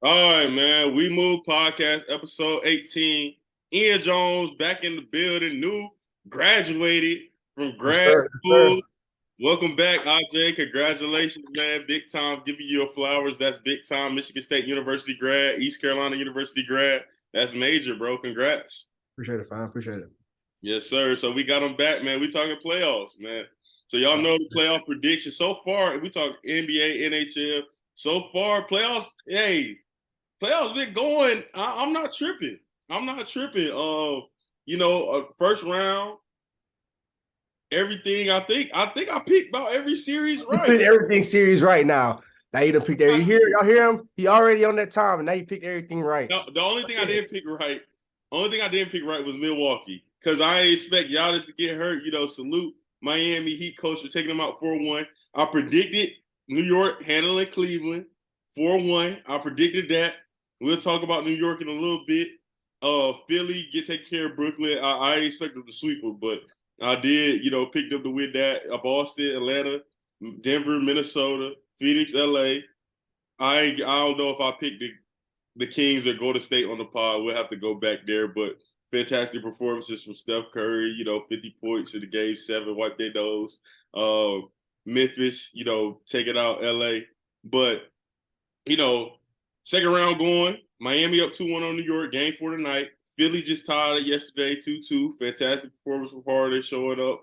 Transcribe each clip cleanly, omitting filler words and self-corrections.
All right, man. We Move Podcast, episode 18. Ian Jones back in the building, new, graduated from Yes, grad sir. Yes, school. sir. Welcome back, RJ. Congratulations, man. Big time. Giving you your flowers. That's big time. Michigan State University grad, East Carolina University grad. That's major, bro. Congrats. Appreciate it, fam. Appreciate it. Yes, sir. So we got them back, man. We talking playoffs, man. So y'all know the playoff prediction. So far, we talk NBA, NHL. So far, playoffs, hey, playoffs been going. I'm not tripping. I'm not tripping. First round, everything. I think I picked about every series You right. picked everything series right now. Now you done picked every. Y'all hear him? He already on that time, and now you picked everything right. The only thing I didn't pick right, was Milwaukee because I expect Giannis to get hurt. Salute Miami Heat coach for taking them out 4-1. I predicted New York handling Cleveland 4-1. I predicted that. We'll talk about New York in a little bit. Philly get taken care of Brooklyn. I expect them to sweep them, but I did, pick them to win that. Boston, Atlanta, Denver, Minnesota, Phoenix, LA. I don't know if I picked the Kings or Golden State on the pod. We'll have to go back there, but fantastic performances from Steph Curry. 50 points in the game 7, wipe their nose. Memphis, taking out LA, but you know, second round going. Miami up 2-1 on New York. Game 4 tonight. Philly just tied it yesterday 2-2. Fantastic performance from Harden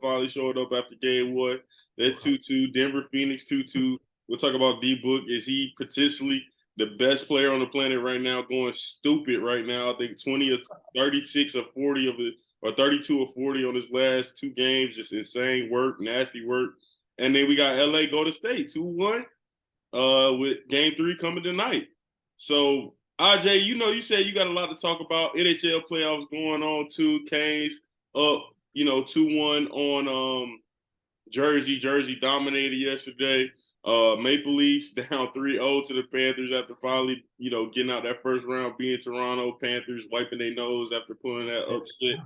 finally showing up after game 1. That's 2-2. Denver, Phoenix 2-2. We'll talk about D-Book. Is he potentially the best player on the planet right now, going stupid right now? I think 20 or 36 or 40 of it, or 32 or 40 on his last 2 games. Just insane work, nasty work. And then we got LA go to state 2-1 with game 3 coming tonight. So, RJ, you said you got a lot to talk about. NHL playoffs going on too. Canes up, 2-1 on Jersey. Jersey dominated yesterday. Maple Leafs down 3-0 to the Panthers after finally, getting out that first round, being Toronto. Panthers wiping their nose after pulling that upset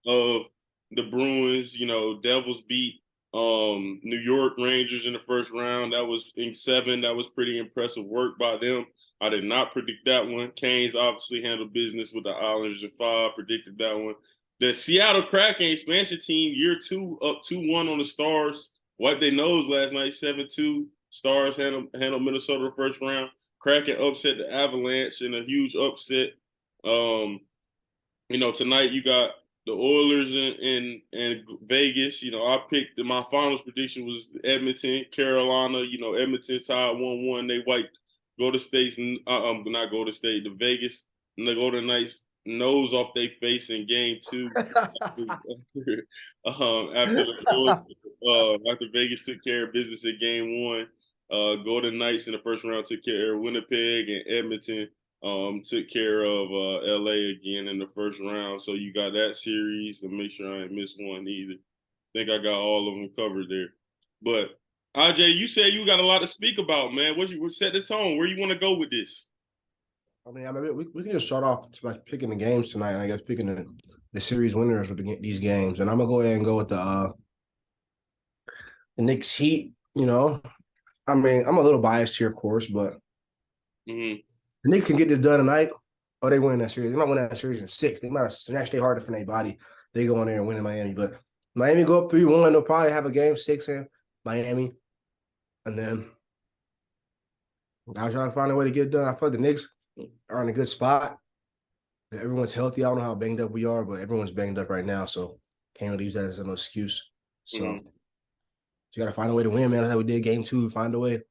of the Bruins. Devils beat New York Rangers in the first round. That was in 7. That was pretty impressive work by them. I did not predict that one. Canes obviously handled business with the Islanders in 5. Predicted that one. The Seattle Kraken expansion team, year 2, up 2-1 on the Stars. Wiped their nose last night, 7-2. Stars handled Minnesota the first round. Kraken upset the Avalanche in a huge upset. Tonight you got the Oilers and Vegas. I picked my finals prediction was Edmonton, Carolina. Edmonton tied 1-1. They wiped Golden State's not Golden State, the Vegas and the Golden Knights nose off their face in game 2. After Vegas took care of business in game 1. Golden Knights in the first round took care of Winnipeg, and Edmonton took care of LA again in the first round. So you got that series, and make sure I ain't missed one either. Think I got all of them covered there. But RJ, you said you got a lot to speak about, man. What set the tone? Where you want to go with this? We can just start off by picking the games tonight, and I guess picking the series winners of these games. And I'm gonna go ahead and go with the Knicks Heat. I'm a little biased here, of course, but the Knicks can get this done tonight. Oh, they win that series. They might win that series in 6. They might have snatched their heart from their body. They go in there and win in Miami. But Miami go up 3-1. They'll probably have a game 6 in Miami. And then I'll try to find a way to get it done. I feel like the Knicks are in a good spot. Everyone's healthy. I don't know how banged up we are, but everyone's banged up right now. So can't really use that as an excuse. So you got to find a way to win, man. That's how we did game 2. Find a way.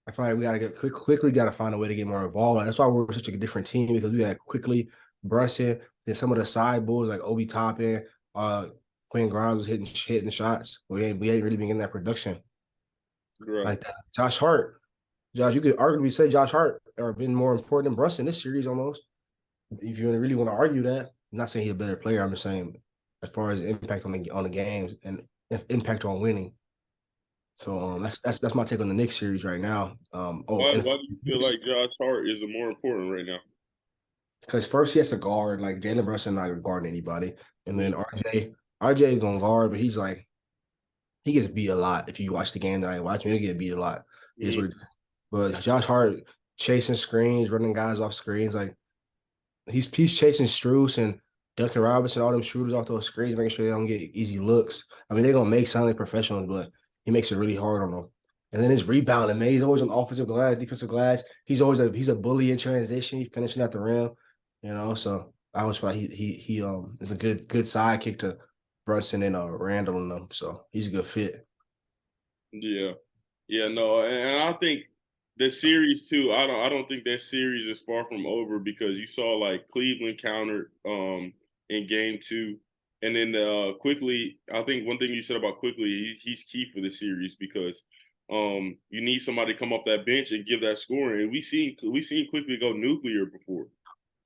I feel like we got to get quickly got to find a way to get more involved. And that's why we're such a different team, because we had quickly Brunson, then some of the side bulls like Obi Toppin, Quinn Grimes was hitting shots. We ain't really been getting that production like that. Josh Hart. You could arguably say Josh Hart or been more important than Brunson this series almost. If you really want to argue that, I'm not saying he's a better player. I'm just saying as far as impact on the games and impact on winning. So that's my take on the Knicks series right now. Why do you feel like Josh Hart is more important right now? Because first he has to guard, like Jalen Brunson not guarding anybody, and then RJ is gonna guard, but he gets beat a lot. If you watch the game that I watch, he'll get beat a lot. Is what it is. But Josh Hart, chasing screens, running guys off screens. Like he's chasing Strus and Duncan Robinson, all them shooters off those screens, making sure they don't get easy looks. I mean, they're gonna make sound like professionals, but he makes it really hard on them. And then his rebounding, man, he's always on offensive glass, defensive glass. He's a bully in transition. He's finishing at the rim, you know. So I always feel like he is a good sidekick to Brunson and Randall and them. So he's a good fit. Yeah, yeah, no, and I think the series too. I don't think that series is far from over because you saw like Cleveland countered in game two, and then quickly. I think one thing you said about quickly, he's key for the series because you need somebody to come off that bench and give that scoring. And we seen quickly go nuclear before.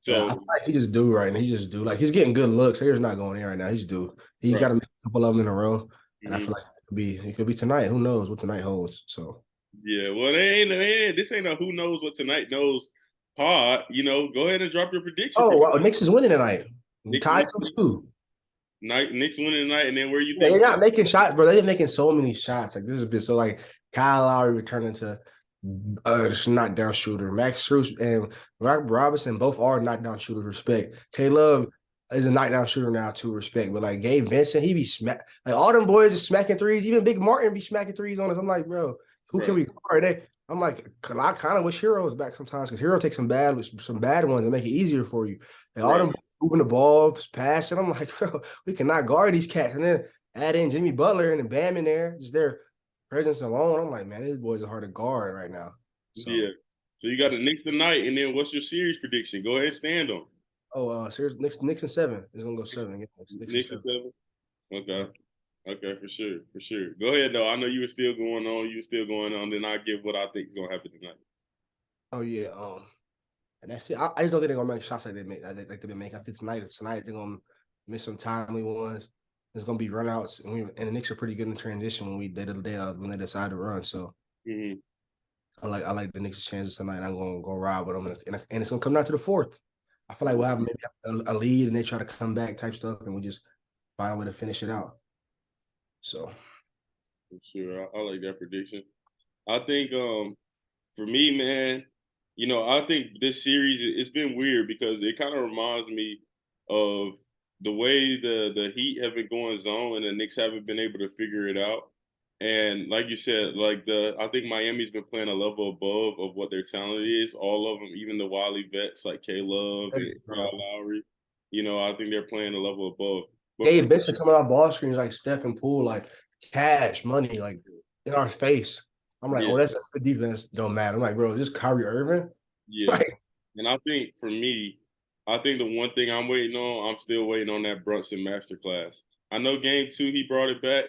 Yeah, I So feel like he just do right now. He just do like he's getting good looks. Here's not going in right now. He's due. He right. got to make a couple of them in a row, and I Mhm. feel like it could be tonight. Who knows what tonight holds? So. Yeah, well, this ain't a who knows what tonight knows pod. Go ahead and drop your prediction for Oh, wow. Knicks is winning tonight. Knicks, Tied Knicks, 2-2. Knicks winning tonight, and then where you Yeah, they're think? not making shots, bro. They're making so many shots. Like this has been so like Kyle Lowry returning to this knockdown shooter. Max Strus and Rob Robinson both are knockdown shooters. Respect. K Love is a knockdown shooter now too. Respect. But like Gabe Vincent, he be smack like all them boys is smacking threes. Even Big Martin be smacking threes on us. I'm like, bro, who can Right, we guard? I'm like, I kind of wish Hero was back sometimes because Hero takes some bad ones and make it easier for you. And all right. them moving the ball, passing. I'm like, bro, we cannot guard these cats. And then add in Jimmy Butler and then Bam in there, just their presence alone. I'm like, man, these boys are hard to guard right now. So, Yeah. So you got the Knicks tonight, and then what's your series prediction? Go ahead and stand on seriously, Knicks and 7. It's gonna go 7 again. Knicks and Knicks and 7. seven. Yeah. Okay, okay, for sure, for sure. Go ahead though. I know you were still going on. You were still going on. Then I give what I think is gonna happen tonight. Oh yeah. And that's it. I just don't think they're gonna make shots like like they've been making. I think tonight they're gonna miss some timely ones. There's gonna be runouts, and the Knicks are pretty good in the transition when they decide to run. So Mm-hmm. I like the Knicks' chances tonight. I'm gonna go ride with them, and it's gonna come down to the fourth. I feel like we'll have maybe a lead, and they try to come back type stuff, and we just find a way to finish it out. So For sure, I like that prediction. I think for me, man, I think this series it's been weird because it kind of reminds me of the way the Heat have been going zone and the Knicks haven't been able to figure it out. And like you said, I think Miami's been playing a level above of what their talent is. All of them, even the wily vets like K Love and Kyle Lowry. I think they're playing a level above. But for Gabe Vincent coming off ball screens like Steph and Poole, like cash money, like in our face. I'm like, yeah, oh, that's good defense. Don't matter. I'm like, bro, is this Kyrie Irving? yeah. Like, And I think for me, I think the one thing I'm still waiting on that Brunson masterclass. I know game two, he brought it back.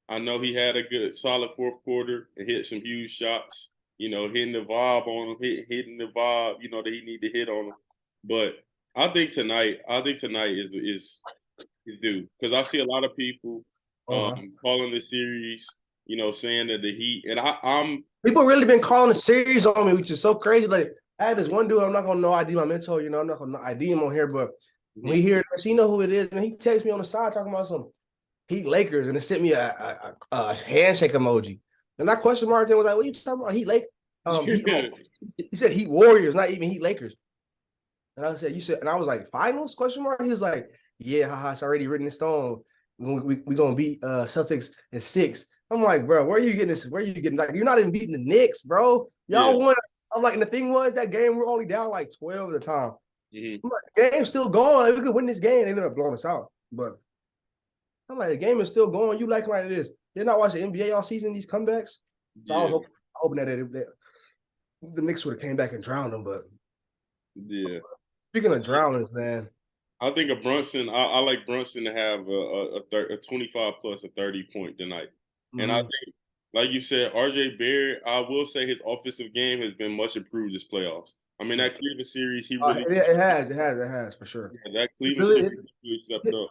I know he had a good solid fourth quarter and hit some huge shots, hitting the vibe on him, hitting the vibe, that he need to hit on him. But I think tonight is due. Because I see a lot of people uh-huh. calling the series, saying that the Heat and I'm People really been calling the series on me, which is so crazy. Like I had this one dude, I'm not gonna know ID my mentor, I'm not gonna ID him on here, but when he hear this, he know who it is, and he texts me on the side talking about some Heat Lakers, and it sent me a handshake emoji. And I question marked him was like, "What are you talking about? Heat Lake? He said Heat Warriors, not even Heat Lakers." And I said, "You said," and I was like, "Finals?" Question mark. He was like, "Yeah, haha, it's already written in stone. We gonna beat Celtics in 6." I'm like, bro, where are you getting this? Where are you getting? Like, you're not even beating the Knicks, bro. yeah. Y'all won. I'm like, and the thing was that game we're only down like 12 at the time. Mm-hmm. I'm like, the game's still going. Like, we could win this game. They ended up blowing us out, but I'm like, the game is still going. You like it is. They're not watching NBA all season, these comebacks. So I was Yeah, hoping that the Knicks would have came back and drowned them. But yeah. speaking of drownings, man. I think a Brunson. I like Brunson to have a 25 plus a 30 point tonight, and I Mm-hmm. think, like you said, RJ Barrett. I will say his offensive game has been much improved this playoffs. I mean, that Cleveland series, he really, It has for sure. that Cleveland Really, series he really stepped up.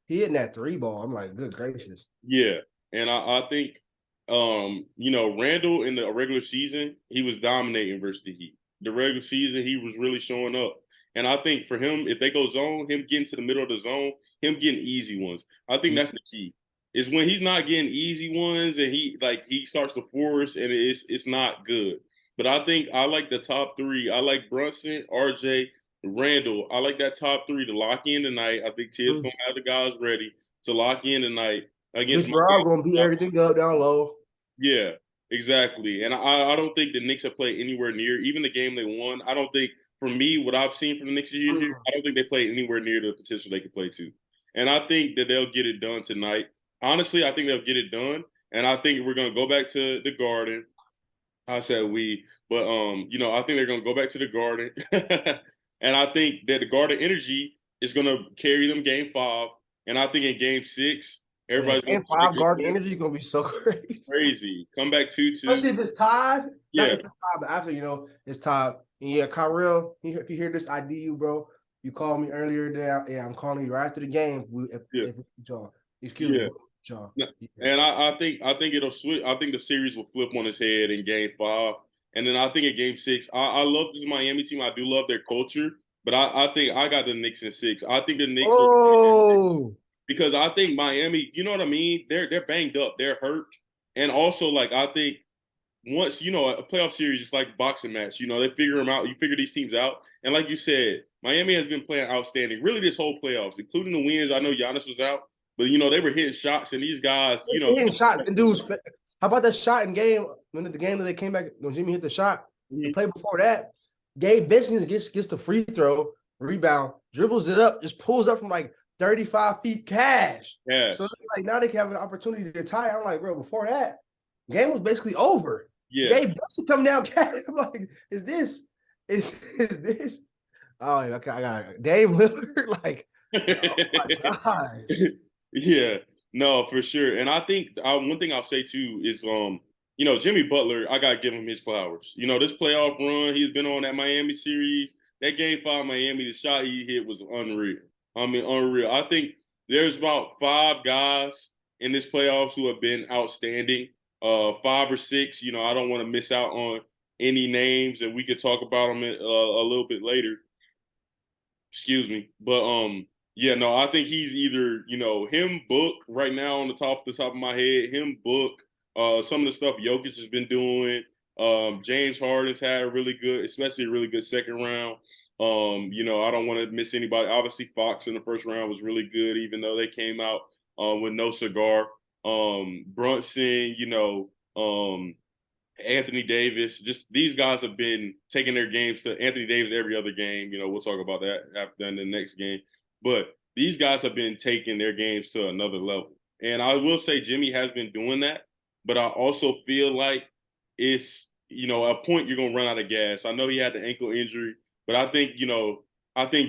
he hitting that 3 ball. I'm like, good gracious. Yeah, and I think, Randall in the regular season he was dominating versus the Heat. The regular season he was really showing up, and I think for him, if they go zone, him getting to the middle of the zone, him getting easy ones. I think that's the key. Is when he's not getting easy ones and he starts to force and it's not good. but I think I like the top three. I like Brunson, RJ, Randall. I like that top three to lock in tonight. I think Tibbs gonna have the guys ready to lock in tonight against Mr. R Miami. gonna beat everything up down low. Yeah, exactly. And I don't think the Knicks have played anywhere near even the game they won. I don't think for me what I've seen from the Knicks this year, I don't think they played anywhere near the potential they could play to. And I think that they'll get it done tonight. Honestly, I think they'll get it done. And I think we're gonna go back to the Garden. I said we, but I think they're gonna go back to the Garden. And I think that the Garden energy is gonna carry them game 5. And I think in game 6, Man, everybody's gonna game 5 Garden energy gonna be so crazy. crazy. Come back 2-2. Especially if it's tied. Not Yeah. if it's tied, but after it's tied. And yeah, Kyrell, if you hear this, ID you, bro. You called me earlier today. Yeah, I'm calling you right after the game. If y'all, excuse me, y'all. Yeah. And I think it'll switch. I think the series will flip on its head in game 5. And then I think in game 6, I love this Miami team. I do love their culture, but I think I got the Knicks in 6. I think the Knicks because I think Miami, you know what I mean? They're banged up, they're hurt. And also, like, I think once, a playoff series is like a boxing match. They figure them out. You figure these teams out. And like you said, Miami has been playing outstanding, really this whole playoffs, including the wins. I know Giannis was out, but, they were hitting shots. And these guys, hitting shots. And dudes, how about that shot in game? When the game that they came back, when Jimmy hit the shot, the play before that, Gabe Vincent gets the free throw, rebound, dribbles it up, just pulls up from like 35 feet cash. So like now they can have an opportunity to tie. I'm like, bro, before that, game was basically over. Yeah. Gabe Vincent come down cash. I'm like, is this? Oh, okay, I got it. Dave Lillard, like, oh my gosh. Yeah, no, for sure. And I think one thing I'll say too is, Jimmy Butler, I gotta give him his flowers. This playoff run, he's been on that Miami series. That game 5 Miami, the shot he hit was unreal. I mean, unreal. I think there's about 5 guys in this playoffs who have been outstanding. 5 or 6. I don't want to miss out on any names, and we could talk about them a little bit later. Excuse me, but yeah, no, I think he's either him, Book right now on the top of my head, him, Book. Some of the stuff Jokic has been doing. James Harden's had a really good, especially a really good second round. I don't want to miss anybody. Obviously, Fox in the first round was really good, even though they came out with no cigar. Brunson, Anthony Davis, just these guys have been taking their games to Anthony Davis every other game. We'll talk about that after in the next game. But these guys have been taking their games to another level. And I will say Jimmy has been doing that. But I also feel like it's, a point you're going to run out of gas. I know he had the ankle injury, but I think,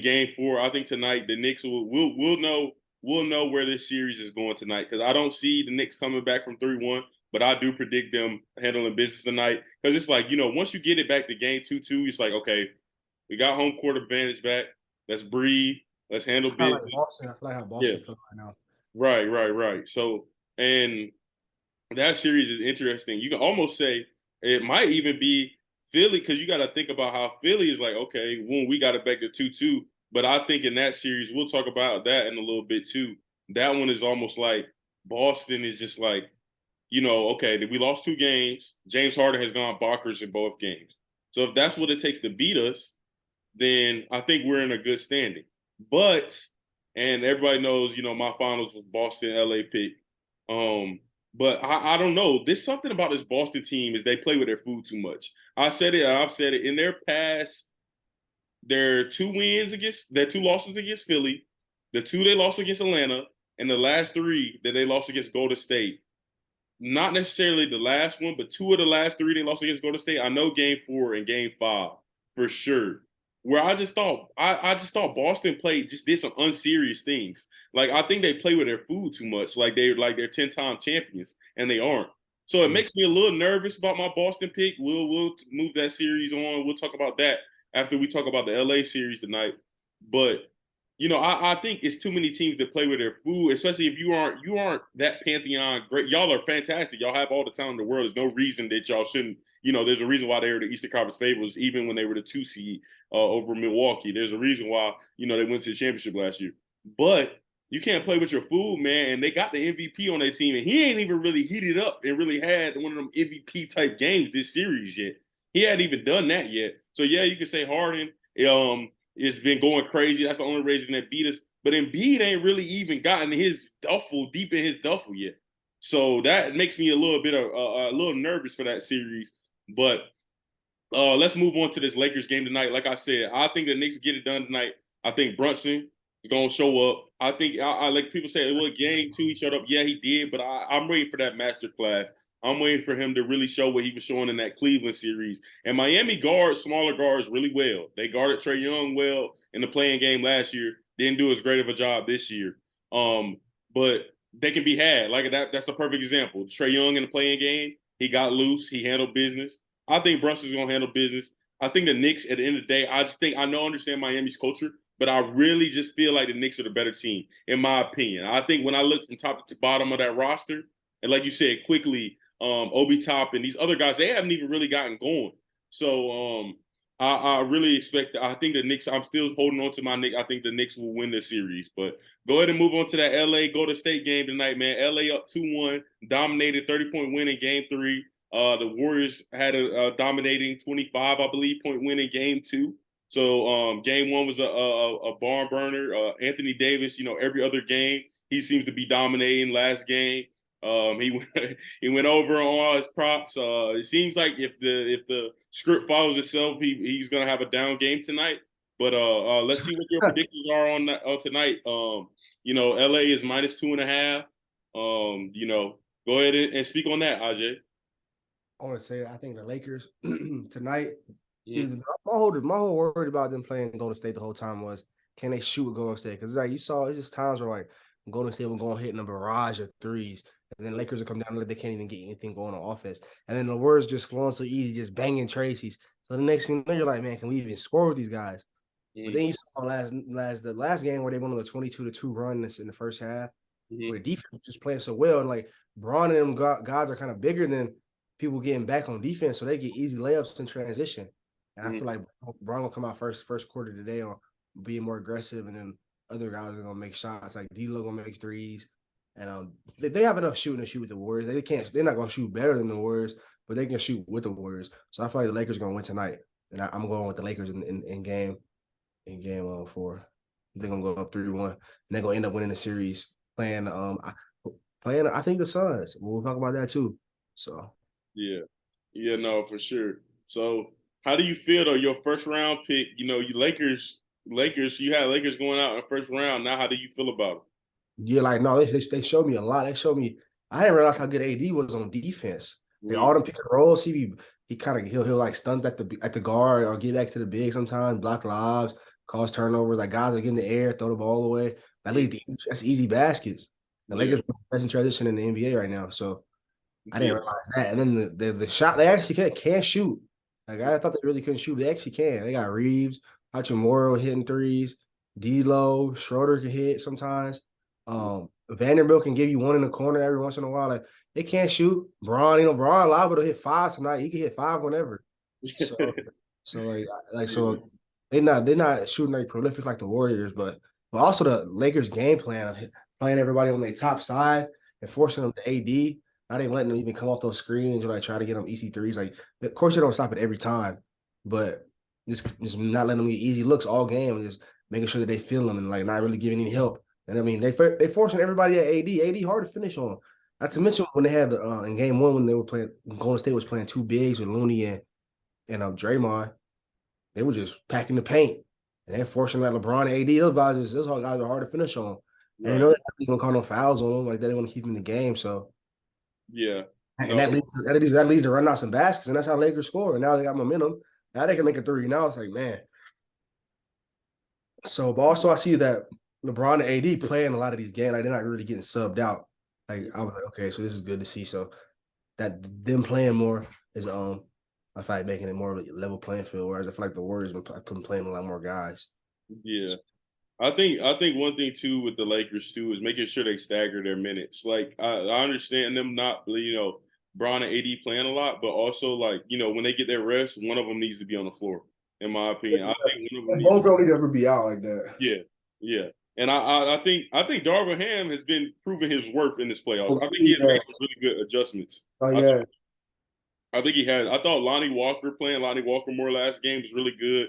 game 4, I think tonight the Knicks we'll know where this series is going tonight because I don't see the Knicks coming back from 3-1. But I do predict them handling business tonight because it's like, once you get it back to game 2-2, it's like, okay, we got home court advantage back. Let's breathe. Let's handle business. Like Boston. I feel like how Boston feels right now. Right. So, and that series is interesting. You can almost say it might even be Philly because you got to think about how Philly is like, okay, when we got it back to 2-2. But I think in that series, we'll talk about that in a little bit too. That one is almost like Boston is just like, okay, we lost 2 games. James Harden has gone bonkers in both games. So if that's what it takes to beat us, then I think we're in a good standing. But, and everybody knows, my finals was Boston, LA pick. But I don't know. There's something about this Boston team is they play with their food too much. I've said it. In their past, their 2 losses against Philly, the 2 they lost against Atlanta, and the last 3 that they lost against Golden State. Not necessarily the last one, but 2 of the last 3 they lost against Golden State. I know game 4 and game 5 for sure. Where I just thought Boston did some unserious things. Like I think they play with their food too much. Like they're 10-time champions, and they aren't. So it makes me a little nervous about my Boston pick. We'll move that series on. We'll talk about that after we talk about the LA series tonight. But I think it's too many teams that play with their food, especially if you aren't that pantheon great. Y'all are fantastic. Y'all have all the talent in the world. There's no reason that y'all shouldn't. There's a reason why they were the Eastern Conference favorites, even when they were the 2 seed over Milwaukee. There's a reason why they went to the championship last year. But you can't play with your food, man. And they got the MVP on their team, and he ain't even really heated up and really had one of them MVP type games this series yet. He hadn't even done that yet. So yeah, you could say Harden it's been going crazy. That's the only reason that beat us. But Embiid ain't really even gotten his duffel deep in his duffel yet. So that makes me a little bit of a little nervous for that series. But let's move on to this Lakers game tonight. Like I said, I think the Knicks get it done tonight. I think Brunson is gonna show up. I think I like people say, well, game two he showed up. Yeah, he did, but I'm waiting for that master class. I'm waiting for him to really show what he was showing in that Cleveland series. And Miami guards smaller guards really well. They guarded Trae Young well in the playing game last year. Didn't do as great of a job this year. But they can be had. Like that's a perfect example. Trae Young in the playing game, he got loose. He handled business. I think Brunson's gonna handle business. I think the Knicks, at the end of the day, I just think I understand Miami's culture, but I really just feel like the Knicks are the better team, in my opinion. I think when I look from top to bottom of that roster, and like you said, quickly, Obi Top and these other guys, they haven't even really gotten going. So I really expect. I think the Knicks. I'm still holding on to my Knicks. I think the Knicks will win this series. But go ahead and move on to that LA Golden State game tonight, man. LA up 2-1, dominated 30-point win in Game 3. The Warriors had a dominating 25, I believe, point win in Game 2. So Game 1 was a barn burner. Anthony Davis, every other game he seems to be dominating. Last game, he went he went over on all his props. It seems like if the script follows itself, he's gonna have a down game tonight. But let's see what your predictions are on tonight. LA is -2.5. Go ahead and speak on that, Aj. I want to say I think the Lakers tonight. See, my whole worry about them playing Golden State the whole time was, can they shoot with Golden State? Because like you saw, it's just times where like Golden State will go and hit a barrage of threes, and then Lakers will come down and they can't even get anything going on offense, and then the Warriors just flowing so easy, just banging Tracy's. So the next thing you know, you're like, man, can we even score with these guys? But then you saw the last game where they went on the 22-2 run in the first half, where the defense was just playing so well, and like Braun and them guys are kind of bigger than people getting back on defense, so they get easy layups in transition. And I feel like Braun will come out first quarter today on being more aggressive, and then other guys are gonna make shots. Like D'Lo gonna make threes, and they have enough shooting to shoot with the Warriors. They're not gonna shoot better than the Warriors, but they can shoot with the Warriors. So I feel like the Lakers are gonna win tonight, and I'm going with the Lakers in game 4. They're gonna go up 3-1, and they're gonna end up winning the series playing. I think the Suns. We'll talk about that too. So. Yeah, no, for sure. So, how do you feel though? Your first round pick, you Lakers, you had Lakers going out in the first round. Now, how do you feel about it? Yeah, like no, they showed me a lot. They showed me. I didn't realize how good AD was on defense. Like all them pick and rolls, he kind of he'll like stunt at the guard or get back to the big sometimes, block lobs, cause turnovers. Like guys are getting in the air, throw the ball away. That's easy baskets. The Lakers are best in transition in the NBA right now. So I didn't realize that. And then the shot, they actually can shoot. Like I thought they really couldn't shoot. They actually can. They got Reeves, Hachimura hitting threes, D'Lo, Schroeder can hit sometimes. Vanderbilt can give you one in the corner every once in a while. Like they can't shoot. Braun liable to hit 5 tonight. He can hit 5 whenever. So they're not shooting like prolific like the Warriors, but also the Lakers game plan of playing everybody on their top side and forcing them to AD. Now they letting them even come off those screens or like try to get them easy threes. Like, of course, they don't stop it every time, but just not letting them get easy looks all game and just making sure that they feel them and like not really giving any help. And I mean, they forcing everybody at AD. AD hard to finish on. Not to mention when they had in game 1 when they were playing, Golden State was playing 2 bigs with Looney and Draymond. They were just packing the paint and they're forcing like LeBron and AD. Those guys are hard to finish on. And you know they're gonna call no fouls on them. Like they want to keep them in the game. So. Yeah. And that leads to run out some baskets, and that's how Lakers score. And now they got momentum. Now they can make a 3. Now it's like, man. So, but also I see that LeBron and AD playing a lot of these games. Like they're not really getting subbed out. Like I was like, okay, so this is good to see. So that them playing more is I feel like making it more of a level playing field. Whereas I feel like the Warriors been playing a lot more guys. Yeah. I think one thing too with the Lakers too is making sure they stagger their minutes. Like I understand them not, Bron and AD playing a lot, but also like when they get their rest, one of them needs to be on the floor. In my opinion, I think one of them both don't need to ever be out like that. Yeah, and I think Darvin Ham has been proving his worth in this playoffs. I think he has made some really good adjustments. Oh yeah. I think he had. I thought Lonnie Walker playing Lonnie Walker more last game was really good.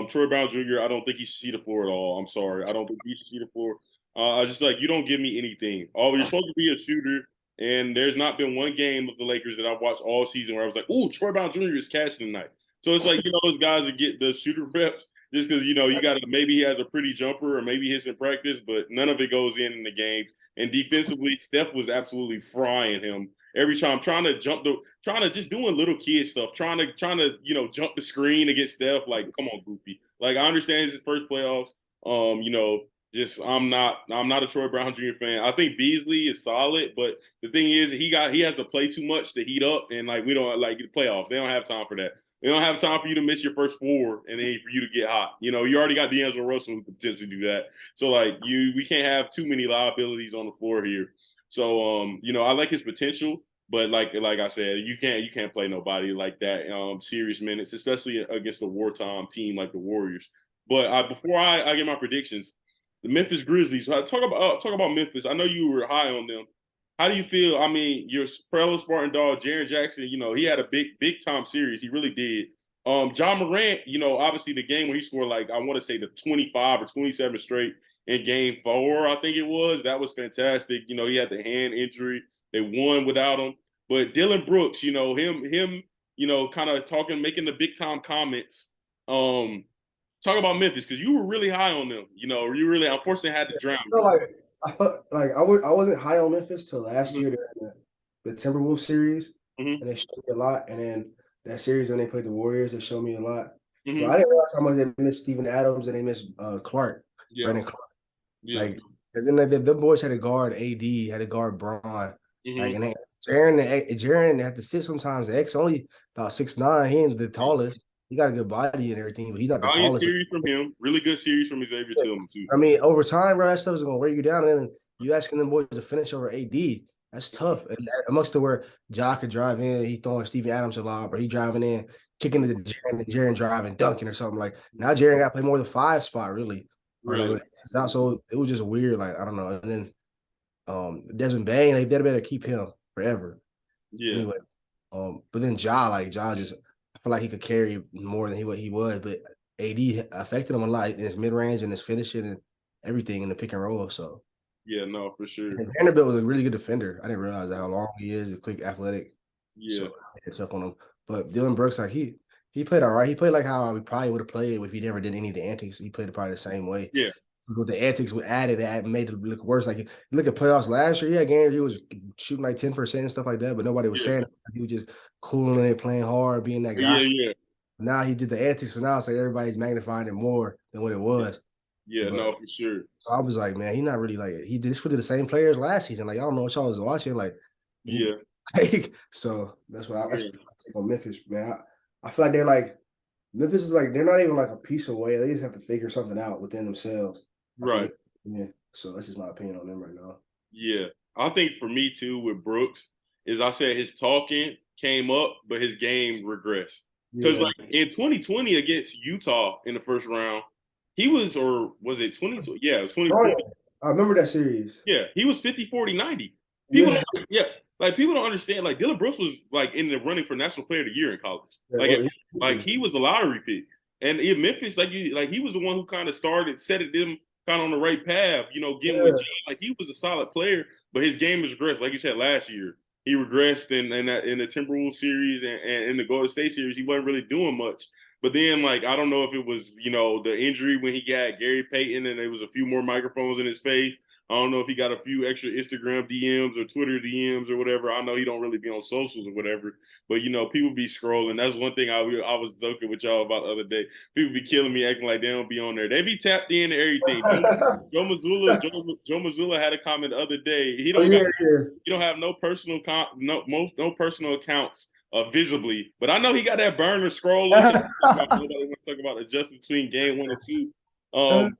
Troy Brown Jr. I don't think he should see the floor at all. I'm sorry. I don't think he should see the floor. I just like you don't give me anything. Oh, you're supposed to be a shooter, and there's not been one game of the Lakers that I've watched all season where I was like, "Ooh, Troy Brown Jr. is cashing tonight." So it's like those guys that get the shooter reps just because you got to maybe he has a pretty jumper or maybe he's in practice, but none of it goes in the game. And defensively, Steph was absolutely frying him every time, trying to just doing little kid stuff, trying to jump the screen to get Steph. Like, come on, Goofy. Like, I understand it's his first playoffs. Just I'm not a Troy Brown Jr. fan. I think Beasley is solid, but the thing is he has to play too much to heat up, and like we don't like the playoffs. They don't have time for that. They don't have time for you to miss your first four and then for you to get hot. You already got D'Angelo Russell who could potentially do that. So like we can't have too many liabilities on the floor here. So I like his potential, but like I said, you can't play nobody like that serious minutes, especially against a wartime team like the Warriors. But before I get my predictions, the Memphis Grizzlies. Talk about Memphis. I know you were high on them. How do you feel? I mean, your fellow Spartan dog, Jaren Jackson, he had a big time series. He really did. John Morant, obviously the game where he scored like I want to say the 25 or 27 straight in game 4, I think it was. That was fantastic. He had the hand injury. They won without him. But Dylan Brooks, him, kind of talking, making the big time comments. Talk about Memphis because you were really high on them. You really unfortunately had to drown. I felt like I wasn't high on Memphis till last year during the Timberwolves series, and they showed me a lot. And then that series when they played the Warriors, they showed me a lot. But I didn't realize how much they missed Steven Adams and they missed Clark, Brandon Clark. Yeah. Like, because then the boys had to guard AD, had to guard Braun. Like, and then Jaren had to sit sometimes. X only about 6'9". He ain't the tallest. He got a good body and everything, but he's not the tallest. Series from him. Really good series from Xavier Tillman, too. I mean, over time, bro, that stuff is going to wear you down. And then you asking them boys to finish over AD. That's tough. And amongst the where Ja could drive in, he throwing Steven Adams a lot, but he driving in, kicking to Jaren driving, dunking or something. Like, now Jaren got to play more of the 5 spot, really. Really? So it was just weird. Like, I don't know. And then Desmond Bain, they better keep him forever. Yeah. Anyway, but then Ja just, I feel like he could carry more than he was, but AD affected him a lot in his mid range and his finishing and everything in the pick and roll. So yeah, no, for sure. And Vanderbilt was a really good defender. I didn't realize how long he is, quick, athletic. Yeah, so it's up on him. But Dylan Brooks, like he played all right. He played like how we probably would have played if he never did any of the antics. He played probably the same way. Yeah. With the antics we added, that made it look worse. Like you look at playoffs last year, games he was shooting like 10% and stuff like that, but nobody was saying it. He was just cooling it, playing hard, being that guy. Yeah. Now he did the antics, and now it's like everybody's magnifying it more than what it was. Yeah, no, for sure. So I was like, man, he's not really like he did this for the same players last season. Like I don't know what y'all was watching. Like, yeah. So that's what I take on Memphis, man. I feel like they're like Memphis is like they're not even like a piece away. They just have to figure something out within themselves. Right. Yeah. So that's just my opinion on them right now. Yeah. I think for me too with Brooks is I said his talking came up, but his game regressed. Because like in 2020 against Utah in the first round, he was, or was it 20? Yeah, it was 2020. I remember that series. Yeah, he was 50, 40, 90. People don't understand. Like Dylan Brooks was like in the running for National Player of the Year in college. Like he was a lottery pick. And in Memphis, he was the one who kind of set them kind of on the right path, getting with G. Like he was a solid player, but his game has regressed. Like you said last year, he regressed in the Timberwolves series and in the Golden State series. He wasn't really doing much. But then, like, I don't know if it was, the injury when he got Gary Payton and there was a few more microphones in his face. I don't know if he got a few extra Instagram DMs or Twitter DMs or whatever. I know he don't really be on socials or whatever. But, people be scrolling. That's one thing I was joking with y'all about the other day. People be killing me acting like they don't be on there. They be tapped in to everything. Joe Mazzulla had a comment the other day. He don't have no personal no personal accounts visibly, but I know he got that burner scrolling. Nobody want to talk about adjustment between game 1 and 2. But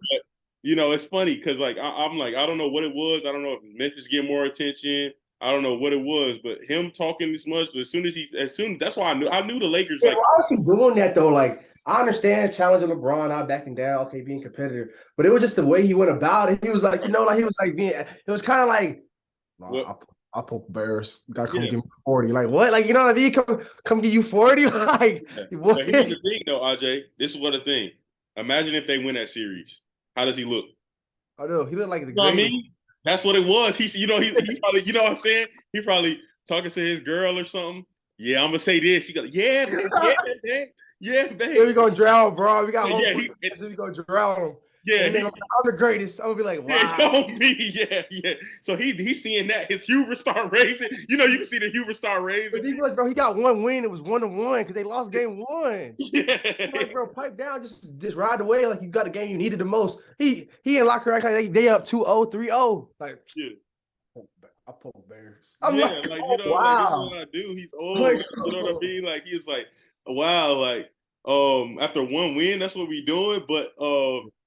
it's funny because like I'm like I don't know what it was. I don't know if Memphis get more attention. I don't know what it was, but him talking this much that's why I knew the Lakers. Yeah, why was he doing that though? Like I understand challenging LeBron, not backing down, okay, being competitive, but it was just the way he went about it. He was like, he was like being. It was kind of like. I'll pull Bears. You gotta come Yeah. give me 40. Like what? Like you know what I mean? Come give you 40. Like Yeah. what? But here's the thing, though, AJ. This is what the thing. Imagine if they win that series. How does he look? I know he looked like the You know what I greatest. mean? That's what it was. He probably, you know what I'm saying? He probably talking to his girl or something. Yeah, I'm gonna say this. She go, yeah, babe, yeah, babe, yeah, Yeah, babe. we gonna drown, bro. We got home Yeah, court. We gonna drown him. yeah, And then I'm the greatest. I'm gonna be like, yeah, wow. yo, me, yeah, yeah. So he's seeing that his hubris start raising. You know, you can see the hubris start raising. But he was, bro, he got one win. It was 1-1 because they lost game one. I'm Yeah, like, bro, pipe down, just ride away like you got the game you needed the most. He in locker room, they up 2-0, 3-0. Like, yeah. I pull Bears. I'm Yeah, like, like oh like this is wow. what I do. He's I'm old, like, like, you know what I mean? Like he's like, wow, like after one win, that's what we doing. But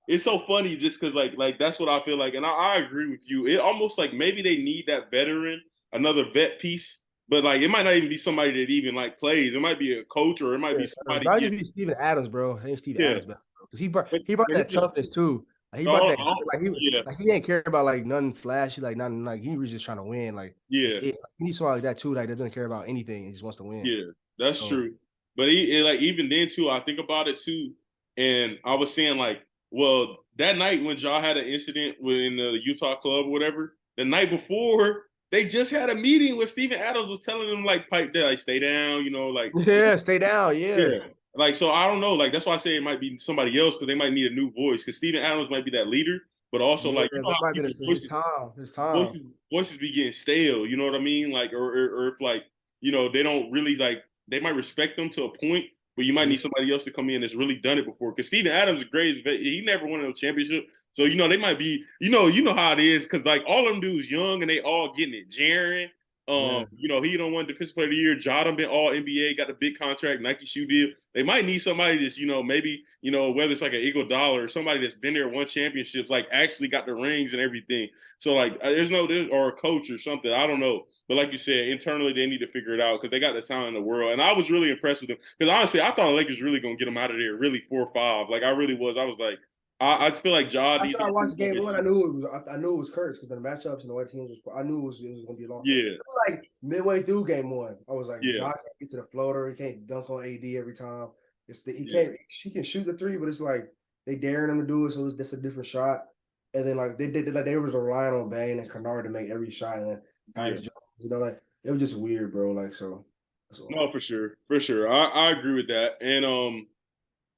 it's so funny just because like that's what I feel like, and I agree with you. It almost like maybe they need that veteran, another vet piece. But like it might not even be somebody that even like plays. It might be a coach or it might be somebody Probably get just be Steven Adams, bro. I think Steven yeah. Adams, because he brought But that toughness too. Like he brought oh, that oh, yeah, like he ain't care about like nothing flashy, like nothing like he was just trying to win. Like that's yeah. it. He needs somebody like that too, like that doesn't care about anything. He just wants to win. Yeah, that's So true. But like even then too, I think about it too, and I was saying like, well, that night when y'all had an incident in the Utah club or whatever, the night before they just had a meeting where Steven Adams was telling them like pipe down, like stay down, you know, like yeah, stay down. Yeah. yeah. Like so, I don't know. Like that's why I say it might be somebody else because they might need a new voice. Because Steven Adams might be that leader, but also Yeah, like you know that how might be people's his time. His time. voices be getting stale. You know what I mean? Like, or if like, you know, they don't really like, they might respect them to a point, but you might Yeah. need somebody else to come in that's really done it before. Because Steven Adams is great. He never won a championship. So, you know, they might be, you know how it is. Because like all of them dudes young and they all getting it. Jaren, Yeah. you know, he don't win defensive player of the year. Jodam been all NBA, got a big contract, Nike shoe deal. They might need somebody that's, you know, maybe, you know, whether it's like an Eagle Dollar or somebody that's been there, won championships, like actually got the rings and everything. So like, or a coach or something. I don't know. But like you said, internally they need to figure it out because they got the talent in the world. And I was really impressed with them because honestly, I thought the Lakers really gonna get them out of there, really 4-5. Like I really was. I was like, I just feel like Ja needs After to I improve watched on game his one, shit. I knew it was Kurtz because the matchups and the white teams was. I knew it was going to be a long fight. Yeah, Like midway through game one, I was like, yeah, Ja can't get to the floater. He can't dunk on AD every time. He yeah, can't. He can shoot the three, but it's like they daring him to do it, so it's just a different shot. And then like they was relying on Bane and Kennard to make every shot, and then yeah. Tyus Jones, like it was just weird, bro. Like so. That's all. No, for sure, for sure. I agree with that. And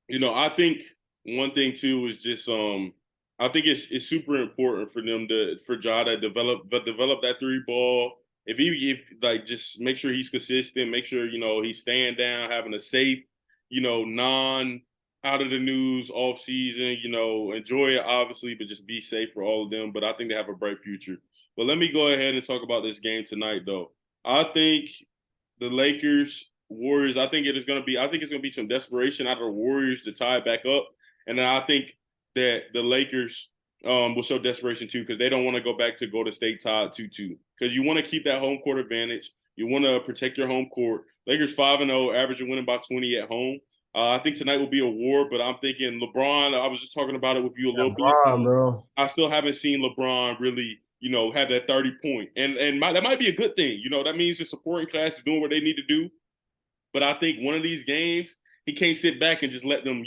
you know, I think one thing too is just I think it's super important for them for Ja to develop that three ball. If like just make sure he's consistent, make sure, you know, he's staying down, having a safe, you know, non out of the news off season, you know, enjoy it obviously, but just be safe for all of them. But I think they have a bright future. But let me go ahead and talk about this game tonight though. I think the Lakers, Warriors, I think it's gonna be some desperation out of the Warriors to tie it back up. And then I think that the Lakers will show desperation too, because they don't want to go back to Golden State tied 2-2. Because you want to keep that home court advantage. You want to protect your home court. Lakers 5-0, averaging winning by 20 at home. I think tonight will be a war, but I'm thinking LeBron. I was just talking about it with you a Yeah, little bit. Bron, bro. I still haven't seen LeBron really, you know, have that 30 point. And that might be a good thing. You know, that means the supporting class is doing what they need to do. But I think one of these games, he can't sit back and just let them,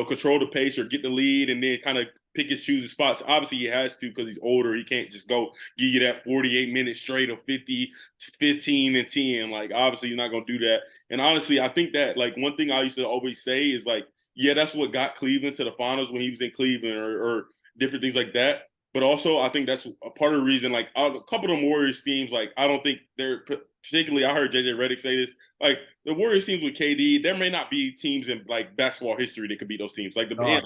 control the pace or get the lead and then kind of pick his choose his spots. Obviously, he has to because he's older. He can't just go give you that 48 minutes straight of 50, 15, and 10. Like, obviously, you're not going to do that. And honestly, I think that, like, one thing I used to always say is, like, yeah, that's what got Cleveland to the finals when he was in Cleveland or different things like that. But also, I think that's a part of the reason, like, a couple of them Warriors teams, like, I don't think they're particularly, I heard JJ Redick say this, like, the Warriors teams with KD, there may not be teams in, like, basketball history that could beat those teams. Like, Oh,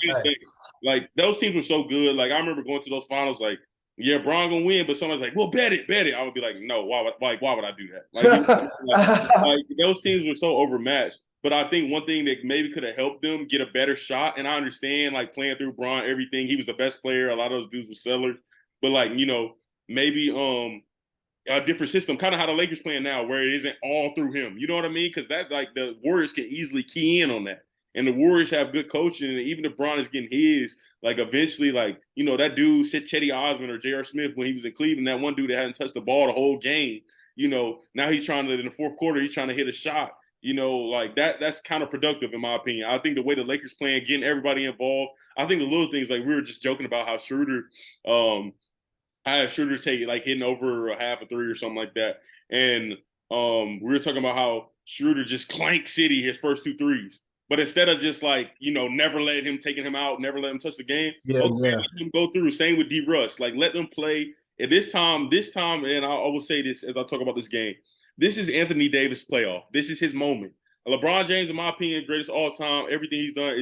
like those teams were so good. Like, I remember going to those finals, like, yeah, Bron gonna win, but someone's like, well, bet it, bet it. I would be like, no, why would I do that? Like, like those teams were so overmatched. But I think one thing that maybe could have helped them get a better shot, and I understand, like, playing through Bron, everything, he was the best player. A lot of those dudes were sellers. But, like, maybe a different system, kind of how the Lakers playing now, where it isn't all through him. You know what I mean? Because that, like, the Warriors can easily key in on that. and the Warriors have good coaching, and even if Bron is getting his, like eventually, like, you know, that dude said Chetty Osman or J.R. Smith when he was in Cleveland, that one dude that hadn't touched the ball the whole game, you know, now he's trying to, in the fourth quarter, he's trying to hit a shot. You know, like that's counterproductive in my opinion. I think the way the Lakers playing, getting everybody involved, I think the little things, like we were just joking about how Schroeder, I had Schroeder take like hitting over a half a three or something like that. And we were talking about how Schroeder just clanked City his first two threes. But instead of just like, you know, never letting him, taking him out, never let him touch the game, Yeah, okay, yeah. let him go through. Same with D Russ. Like let them play. And this time, and I will say this as I talk about this game. This is Anthony Davis playoff. This is his moment. LeBron James, in my opinion, greatest all time. Everything he's done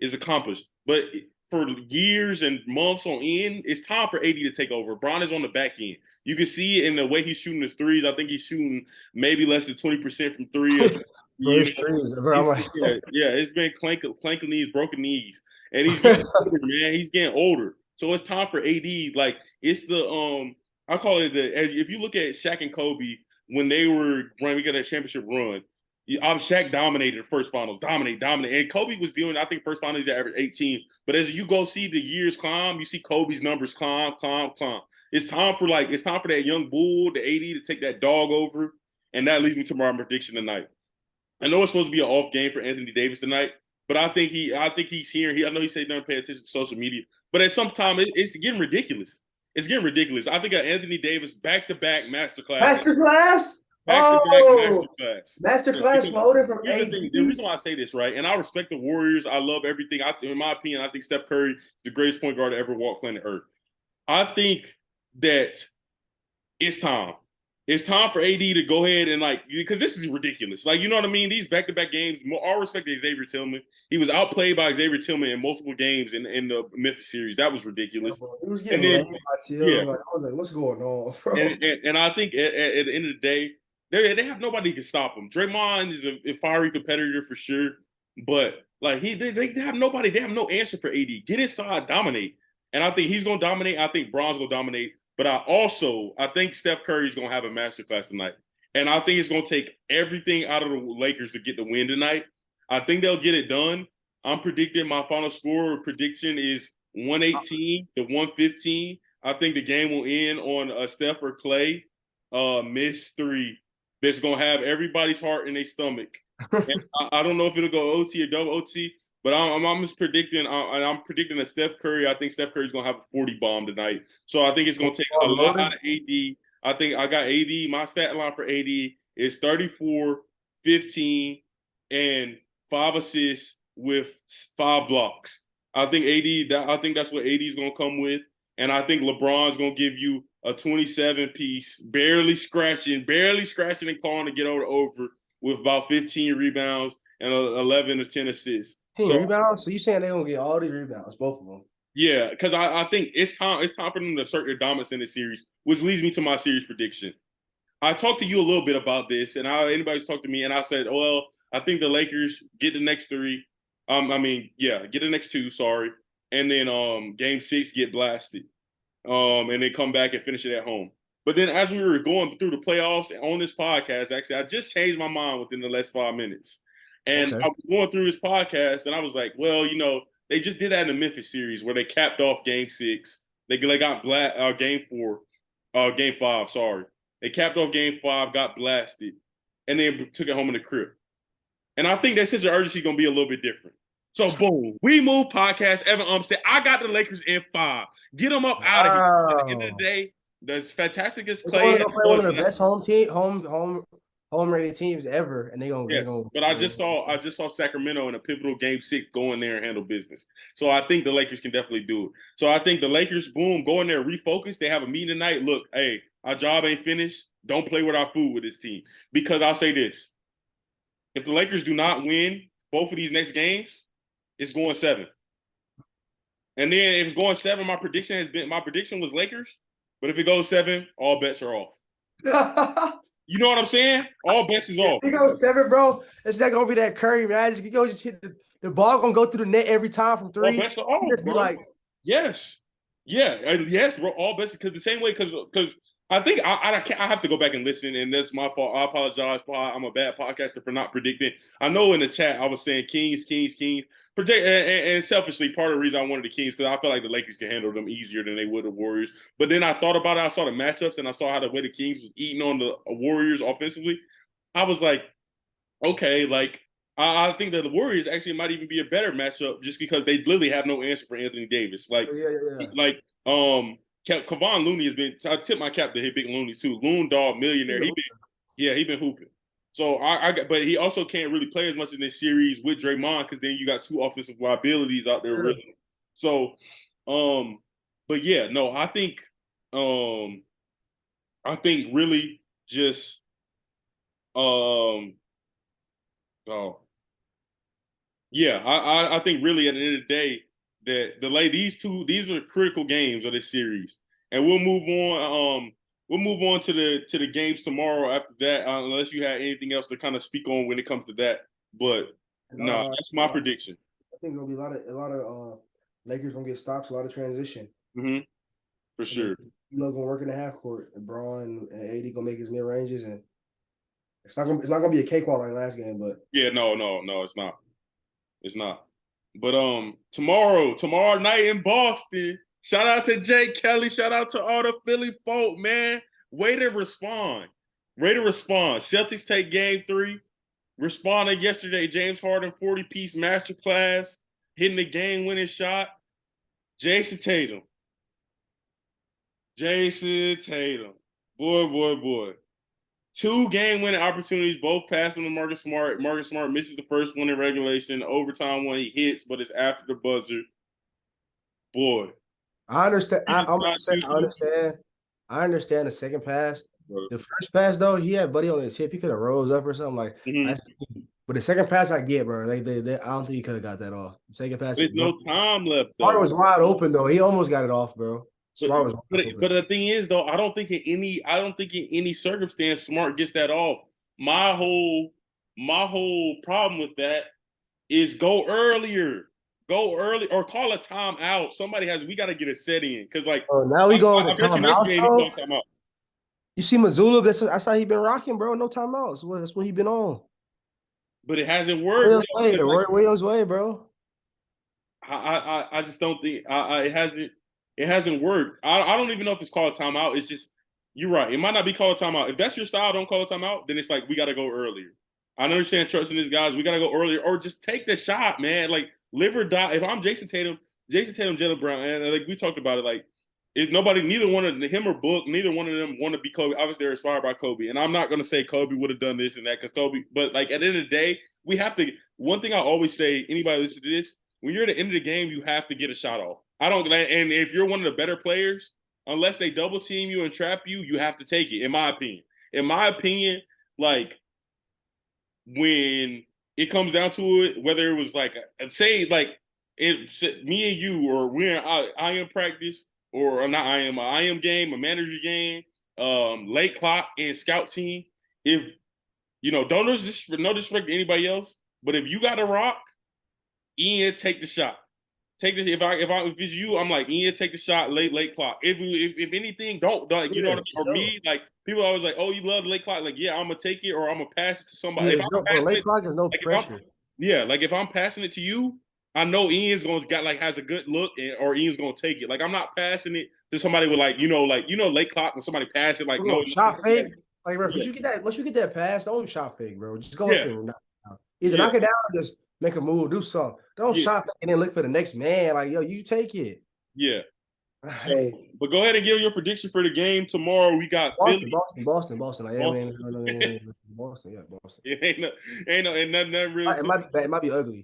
is accomplished. But for years and months on end, it's time for AD to take over. Bron is on the back end. You can see it in the way he's shooting his threes. I think he's shooting maybe less than 20% from three. It's been clanking knees, broken knees, and he's getting older, man. He's getting older, so it's time for AD. Like it's the I call it if you look at Shaq and Kobe when they were running, we got that championship run. Shaq dominated the first finals, dominate. And Kobe was doing, I think, first finals he averaged 18. But as you go see the years climb, you see Kobe's numbers climb. It's time for that young bull, the AD, to take that dog over, and that leads me to my prediction tonight. I know it's supposed to be an off game for Anthony Davis tonight, but I think he's here. I know he said he doesn't pay attention to social media, but at some time it's getting ridiculous. It's getting ridiculous. I think Anthony Davis back-to-back masterclass. Masterclass? Masterclass loaded from AD. The reason why I say this, right, and I respect the Warriors. I love everything. In my opinion, I think Steph Curry is the greatest point guard to ever walk planet Earth. I think that it's time. It's time for AD to go ahead and, like, because this is ridiculous. Like, you know what I mean? These back-to-back games, all respect to Xavier Tillman. He was outplayed by Xavier Tillman in multiple games in the Memphis series. That was ridiculous. He was getting laid by Tillman. Like, I was like, what's going on, bro? And I think at the end of the day, they have nobody who can stop him. Draymond is a fiery competitor for sure, but like they have nobody. They have no answer for AD. Get inside, dominate, and I think he's gonna dominate. I think Bron's gonna dominate. But I think Steph Curry's going to have a masterclass tonight. And I think it's going to take everything out of the Lakers to get the win tonight. I think they'll get it done. I'm predicting my final score prediction is 118 to 115. I think the game will end on a Steph or Clay missed three that's going to have everybody's heart in their stomach. And I don't know if it'll go OT or double OT. But I'm just predicting. I'm predicting that Steph Curry. I think Steph Curry's gonna have a 40 bomb tonight. So I think it's gonna take a lot out of AD. I think I got AD. My stat line for AD is 34, 15, and 5 assists with 5 blocks. I think I think that's what AD is gonna come with, and I think LeBron's gonna give you a 27 piece, barely scratching and clawing to get over with about 15 rebounds and 11 or 10 assists. 10 rebounds? So you saying they're going to get all these rebounds, both of them? Yeah, because I think it's time for them to assert their dominance in this series, which leads me to my series prediction. I talked to you a little bit about this, and anybody's talked to me, and I said, well, I think the Lakers get the next 3. Get the next 2, sorry. And then game 6 get blasted. And then come back and finish it at home. But then as we were going through the playoffs on this podcast, actually, I just changed my mind within the last 5 minutes. And I was going through this podcast, and I was like, well, you know, they just did that in the Memphis series where they capped off game 6. They got game 5, sorry. They capped off game 5, got blasted, and then took it home in the crib. And I think that sense of urgency is going to be a little bit different. So, boom, we move podcast, Evan Umstead. I got the Lakers in 5. Get them up out of here. At the end of the day, that's fantastic as Clay. They're one of the best home-rated teams ever, and but I just saw Sacramento in a pivotal game 6 go in there and handle business. So I think the Lakers can definitely do it. So I think the Lakers, boom, go in there, refocus. They have a meeting tonight. Look, hey, our job ain't finished. Don't play with our food with this team. Because I'll say this. If the Lakers do not win both of these next games, it's going 7. And then if it's going 7, my prediction was Lakers. But if it goes 7, all bets are off. You know what I'm saying? All bets is off. If it goes 7, bro, it's not gonna be that Curry magic. Just hit the ball gonna go through the net every time from 3. All bets are off, bro. Yes, bro. All bets because the same way because I think I have to go back and listen, and that's my fault. I apologize. I'm a bad podcaster for not predicting. I know in the chat I was saying Kings, Kings, Kings. Predict and selfishly, part of the reason I wanted the Kings because I felt like the Lakers could handle them easier than they would the Warriors. But then I thought about it. I saw the matchups and I saw how the way the Kings was eating on the Warriors offensively. I was like, okay, like I think that the Warriors actually might even be a better matchup just because they literally have no answer for Anthony Davis. Like, Yeah, yeah, yeah. like Kevon Looney has been. I tip my cap to hit Big Looney too. Loon Dog millionaire. He been hooping. So but he also can't really play as much in this series with Draymond because then you got two offensive liabilities out there. Really. So, but yeah, no, I think really just oh yeah, I think really at the end of the day that these are critical games of this series, and we'll move on to the games tomorrow after that, unless you have anything else to kind of speak on when it comes to that. But no, that's my prediction. I think there'll be a lot of Lakers gonna get stops, a lot of transition. Mm-hmm. For sure. Gonna work in the half court. And Braun and AD gonna make his mid ranges, and it's not gonna be a cakewalk like last game. But yeah, no, it's not. It's not. But tomorrow night in Boston. Shout out to Jay Kelly. Shout out to all the Philly folk, man. Way to respond. Celtics take game 3. Responded yesterday. James Harden 40-piece masterclass, hitting the game-winning shot. Jason Tatum. Boy. 2 game-winning opportunities, both passing to Marcus Smart. Marcus Smart misses the first one in regulation. Overtime one, he hits, but it's after the buzzer. Boy. I understand. I understand the second pass. The first pass, though, he had Buddy on his hip. He could have rose up or something. Like, but the second pass, I get, bro. I don't think he could have got that off. The second pass, there's no time left. Smart was wide open though. He almost got it off, bro. Smart was but the thing is, though, I don't think in any circumstance Smart gets that off. My whole problem with that is go earlier. Go early or call a timeout. We got to get a set in because like now we going to timeout. You see Mazzulla? That's how he been rocking, bro. No timeouts. That's what he been on. But it hasn't worked. Roy Williams way, bro. I just don't think it hasn't worked. I don't even know if it's called a timeout. It's just you're right. It might not be called a timeout. If that's your style, don't call a timeout. Then it's like we got to go earlier. I understand trusting these guys. We got to go earlier or just take the shot, man. Like live or die. If I'm Jason Tatum, Jaylen Brown, and like we talked about it, like neither one of him or Book, neither one of them want to be Kobe. Obviously, they're inspired by Kobe, and I'm not going to say Kobe would have done this and that because Kobe. But like at the end of the day, we have to. One thing I always say, anybody listen to this, when you're at the end of the game, you have to get a shot off. And if you're one of the better players, unless they double team you and trap you, you have to take it. In my opinion, like when it comes down to it, whether it was like say like me and you or we're in I am practice or not I am game, a manager game, late clock and scout team. If no disrespect to anybody else, but if you got to rock, Ian, take the shot. Take this. If it's you, I'm like Ian, take the shot. Late clock. If anything, don't like you know what I mean. Or me, like people always like, oh, you love the late clock. Like yeah, I'm gonna take it or I'm gonna pass it to somebody. Late clock is no pressure. Like if I'm passing it to you, I know Ian's has a good look or Ian's gonna take it. Like I'm not passing it to somebody with late clock when somebody passes it like no shot fake. Like bro, once you get that pass, don't shot fake, bro. Just go up there and either knock it down or just make a move, do something. Don't shot fake and then look for the next man. Like, yo, you take it. Yeah. So, but go ahead and give your prediction for the game tomorrow. We got Boston. Like, Boston. Boston, yeah, Boston. Ain't nothing really. It might be ugly.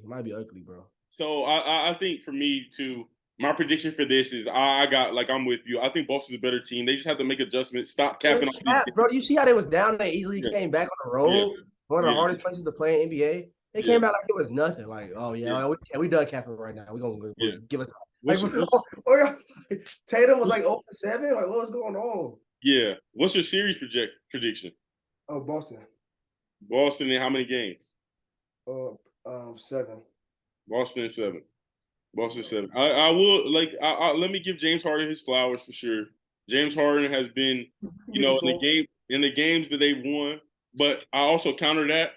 Bro. So I think for me too, my prediction for this is I got I'm with you. I think Boston's a better team. They just have to make adjustments. Stop capping on bro. You see how they was down? They easily came back on the road. Yeah. One of the hardest places to play in NBA. They came out like it was nothing. Like, oh yeah, we done capping right now. We're gonna give us Tatum was like 0-7. Like, what was going on? Yeah. What's your series prediction? Oh, Boston. Boston in how many games? 7. Boston 7. I will let me give James Harden his flowers for sure. James Harden has been, in the games that they've won. But I also counter that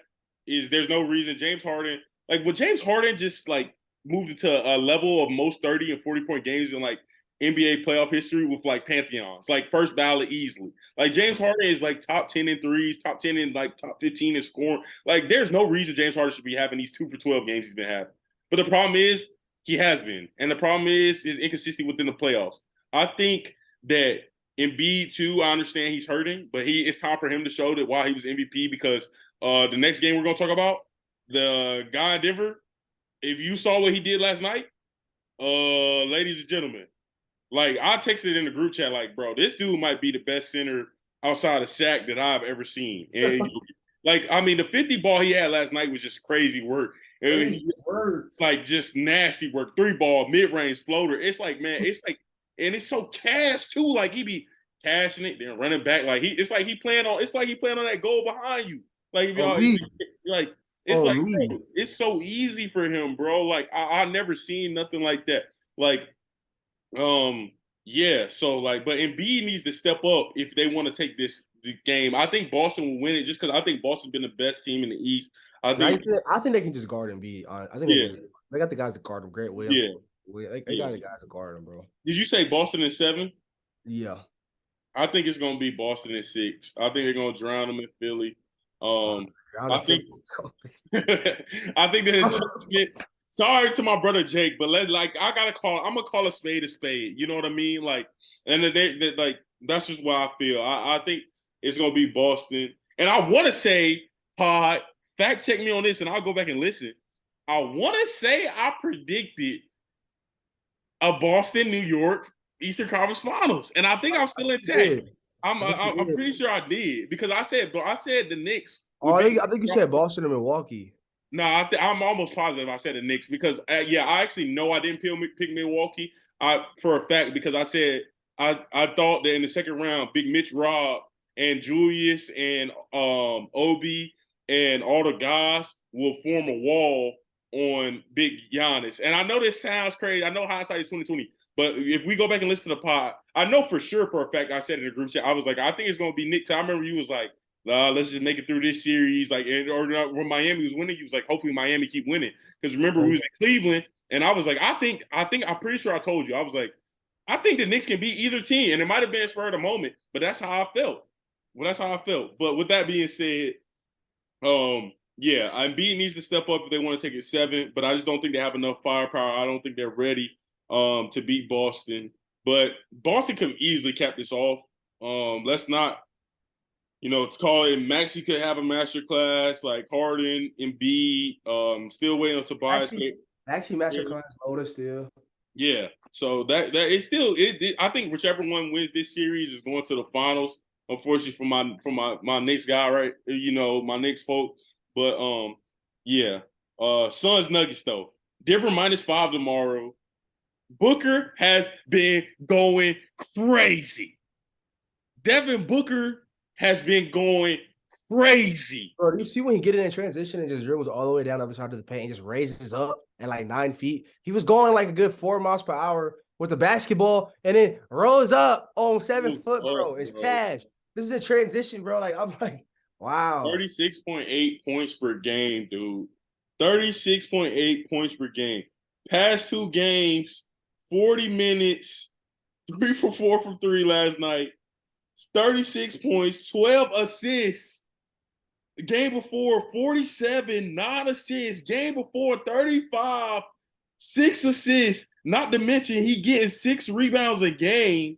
is there's no reason James Harden would James Harden just like moved into a level of most 30 and 40-point games in like NBA playoff history with like pantheons, like first ballot easily. Like James Harden is like top 10 in threes, top 10 in like top 15 in scoring. Like there's no reason James Harden should be having these 2 for 12 games he's been having. But the problem is he has been. And the problem is inconsistent within the playoffs. I think that Embiid too, I understand he's hurting, but it's time for him to show that while he was MVP because the next game we're gonna talk about, the guy in Denver, if you saw what he did last night, ladies and gentlemen, like I texted in the group chat, like, bro, this dude might be the best center outside of Shaq that I've ever seen. And like, I mean, the 50 ball he had last night was just crazy work. Crazy work. Like just nasty work. 3-ball, mid-range floater. It's like, man, it's like, and it's so cash too. Like he be cashing it, then running back. Like it's like he playing on that goal behind you. Like if y'all like it's like bro, it's so easy for him, bro. Like I never seen nothing like that. Like yeah, so like, but Embiid needs to step up if they want to take this game. I think Boston will win it just because I think Boston's been the best team in the East. I think they can just guard Embiid. I think they got the guys to guard him. Grant Williams. Yeah, they got the guys to guard him, bro. Did you say Boston in 7? Yeah, I think it's gonna be Boston in 6. I think they're gonna drown them in Philly. I think I think the adjustments. Sorry to my brother Jake, but I'm gonna call a spade a spade. You know what I mean? Like, and like that's just what I feel. I think it's gonna be Boston, and I want to say, Pod, fact check me on this, and I'll go back and listen. I want to say I predicted a Boston, New York Eastern Conference Finals, and I think I'm still intact. I'm pretty sure I did because I said the Knicks. I think you said Boston and Milwaukee. No, I'm almost positive I said the Knicks because I actually know I didn't pick Milwaukee. For a fact because I said I thought that in the second round, Big Mitch Rob and Julius and Obi and all the guys will form a wall on Big Giannis. And I know this sounds crazy. I know hindsight is 2020. But if we go back and listen to the pod, I know for sure for a fact I said in the group chat, I was like, I think it's gonna be Nick. I remember you was like, let's just make it through this series. Like, when Miami was winning, you was like, hopefully Miami keep winning. Because remember, we was in Cleveland, and I was like, I'm pretty sure I told you. I was like, I think the Knicks can beat either team, and it might have been spur of the moment, but that's how I felt. But with that being said, yeah, Embiid needs to step up if they want to take it 7, but I just don't think they have enough firepower. I don't think they're ready to beat Boston. But Boston could easily cap this off. Let's not, it's called it. Maxey could have a master class like Harden, Embiid. Still waiting on Tobias. Maxey master class older still. Yeah, so that it's still I think whichever one wins this series is going to the finals. Unfortunately for my Knicks guy, right? My Knicks folk. But yeah. Suns Nuggets though. Denver -5 tomorrow. Booker has been going crazy. Devin Booker has been going crazy. Bro, do you see when he get in transition and just dribbles all the way down the other side of the paint and just raises up at like 9 feet? He was going like a good 4 miles per hour with the basketball and then rose up on 7 foot, bro. It's cash. This is a transition, bro. Like, I'm like, wow. 36.8 points per game, dude. 36.8 points per game. Past 2 games, 40 minutes, 3 for 4 from 3 last night. 36 points, 12 assists. Game before, 47, 9 assists. Game before, 35, 6 assists. Not to mention he getting 6 rebounds a game.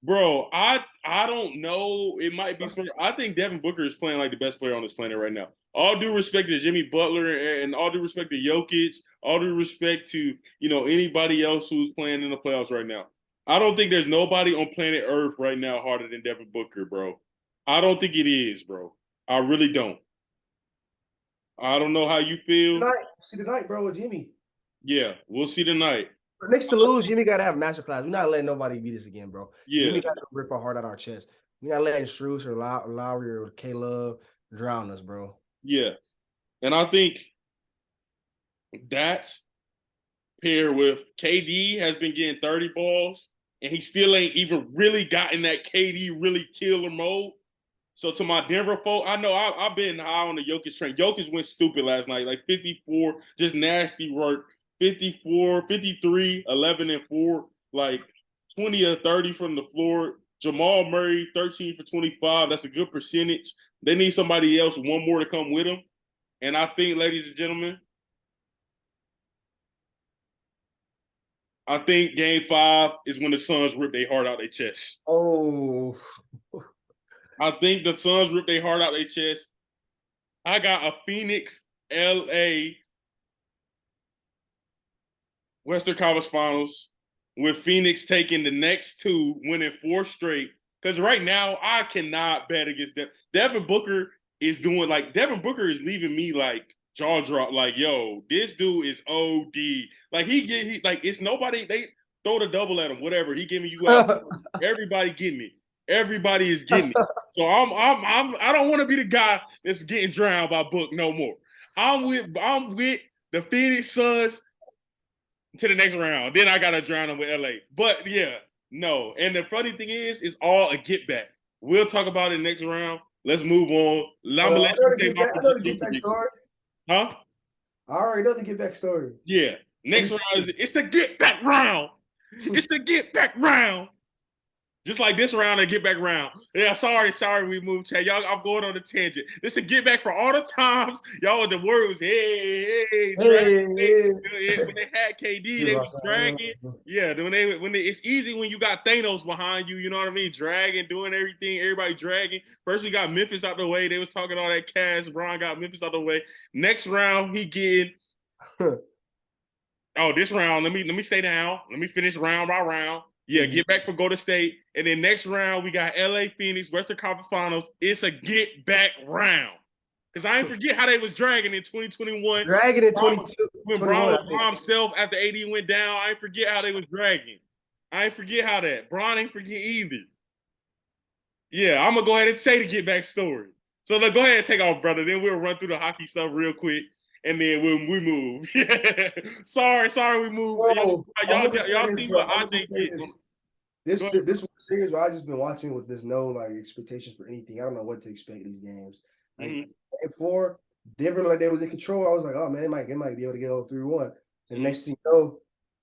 Bro, I don't know. It might be smart. I think Devin Booker is playing like the best player on this planet right now. All due respect to Jimmy Butler and all due respect to Jokic, all due respect to, anybody else who's playing in the playoffs right now. I don't think there's nobody on planet Earth right now harder than Devin Booker, bro. I don't think it is, bro. I really don't. I don't know how you feel. See tonight, bro, with Jimmy. Yeah, we'll see tonight. For Knicks to lose, Jimmy got to have a master class. We're not letting nobody beat us again, bro. Yeah. Jimmy got to rip our heart out our chest. We're not letting Strus or Lowry or K-Love drown us, bro. Yeah. And I think that paired with KD has been getting 30 balls. and he still ain't even really gotten that KD really killer mode. So to my Denver folk, I know I've been high on the Jokic train. Jokic went stupid last night, like 54, just nasty work. 54, 53, 11 and 4, like 20 or 30 from the floor. Jamal Murray, 13 for 25. That's a good percentage. They need somebody else, one more to come with him. And I think, ladies and gentlemen, I think game 5 is when the Suns rip their heart out their chest. Oh. I think the Suns rip their heart out their chest. I got a Phoenix, LA, Western Conference Finals with Phoenix taking the next 2, winning 4 straight. Because right now, I cannot bet against them. Devin Booker is leaving me like jaw drop. Like, yo, this dude is OD. Like he like it's nobody. They throw the double at him, whatever. He giving you out. Everybody getting it. Everybody is getting it. So I don't want to be the guy that's getting drowned by Book no more. I'm with the Phoenix Suns to the next round. Then I gotta drown them with LA. But yeah, no. And the funny thing is, it's all a get back. We'll talk about it next round. Let's move on. I'm gonna let you take my get back story. Huh? I already know the get back story. Yeah. Next round it's a get back round. It's a get back round. Just like this round and get back round. Yeah, sorry, we moved, Chad. Y'all, I'm going on a tangent. This is get back for all the times y'all the word was hey. When they had KD, they was dragging. Yeah, it's easy when you got Thanos behind you. You know what I mean? Dragging, doing everything. Everybody dragging. First we got Memphis out the way. They was talking all that cash. Bron got Memphis out the way. Next round he getting. Oh, this round. Let me stay down. Let me finish round by round. Yeah, get back for Golden State. And then next round, we got LA, Phoenix, Western Conference Finals. It's a get back round. Because I ain't forget how they was dragging in 2021. Dragging in 22. When Bron was by himself after AD went down, I ain't forget how they was dragging. I ain't forget how that. Bron ain't forget either. Yeah, I'm going to go ahead and say the get back story. So go ahead and take off, brother. Then we'll run through the hockey stuff real quick. And then we move. sorry, we moved. Whoa, y'all see what AJ did. This was a series where I just been watching with there's no like expectations for anything. I don't know what to expect these games. Like Game 4, Denver like they was in control. I was like, oh man, they might be able to get over 3-1. And next thing you know,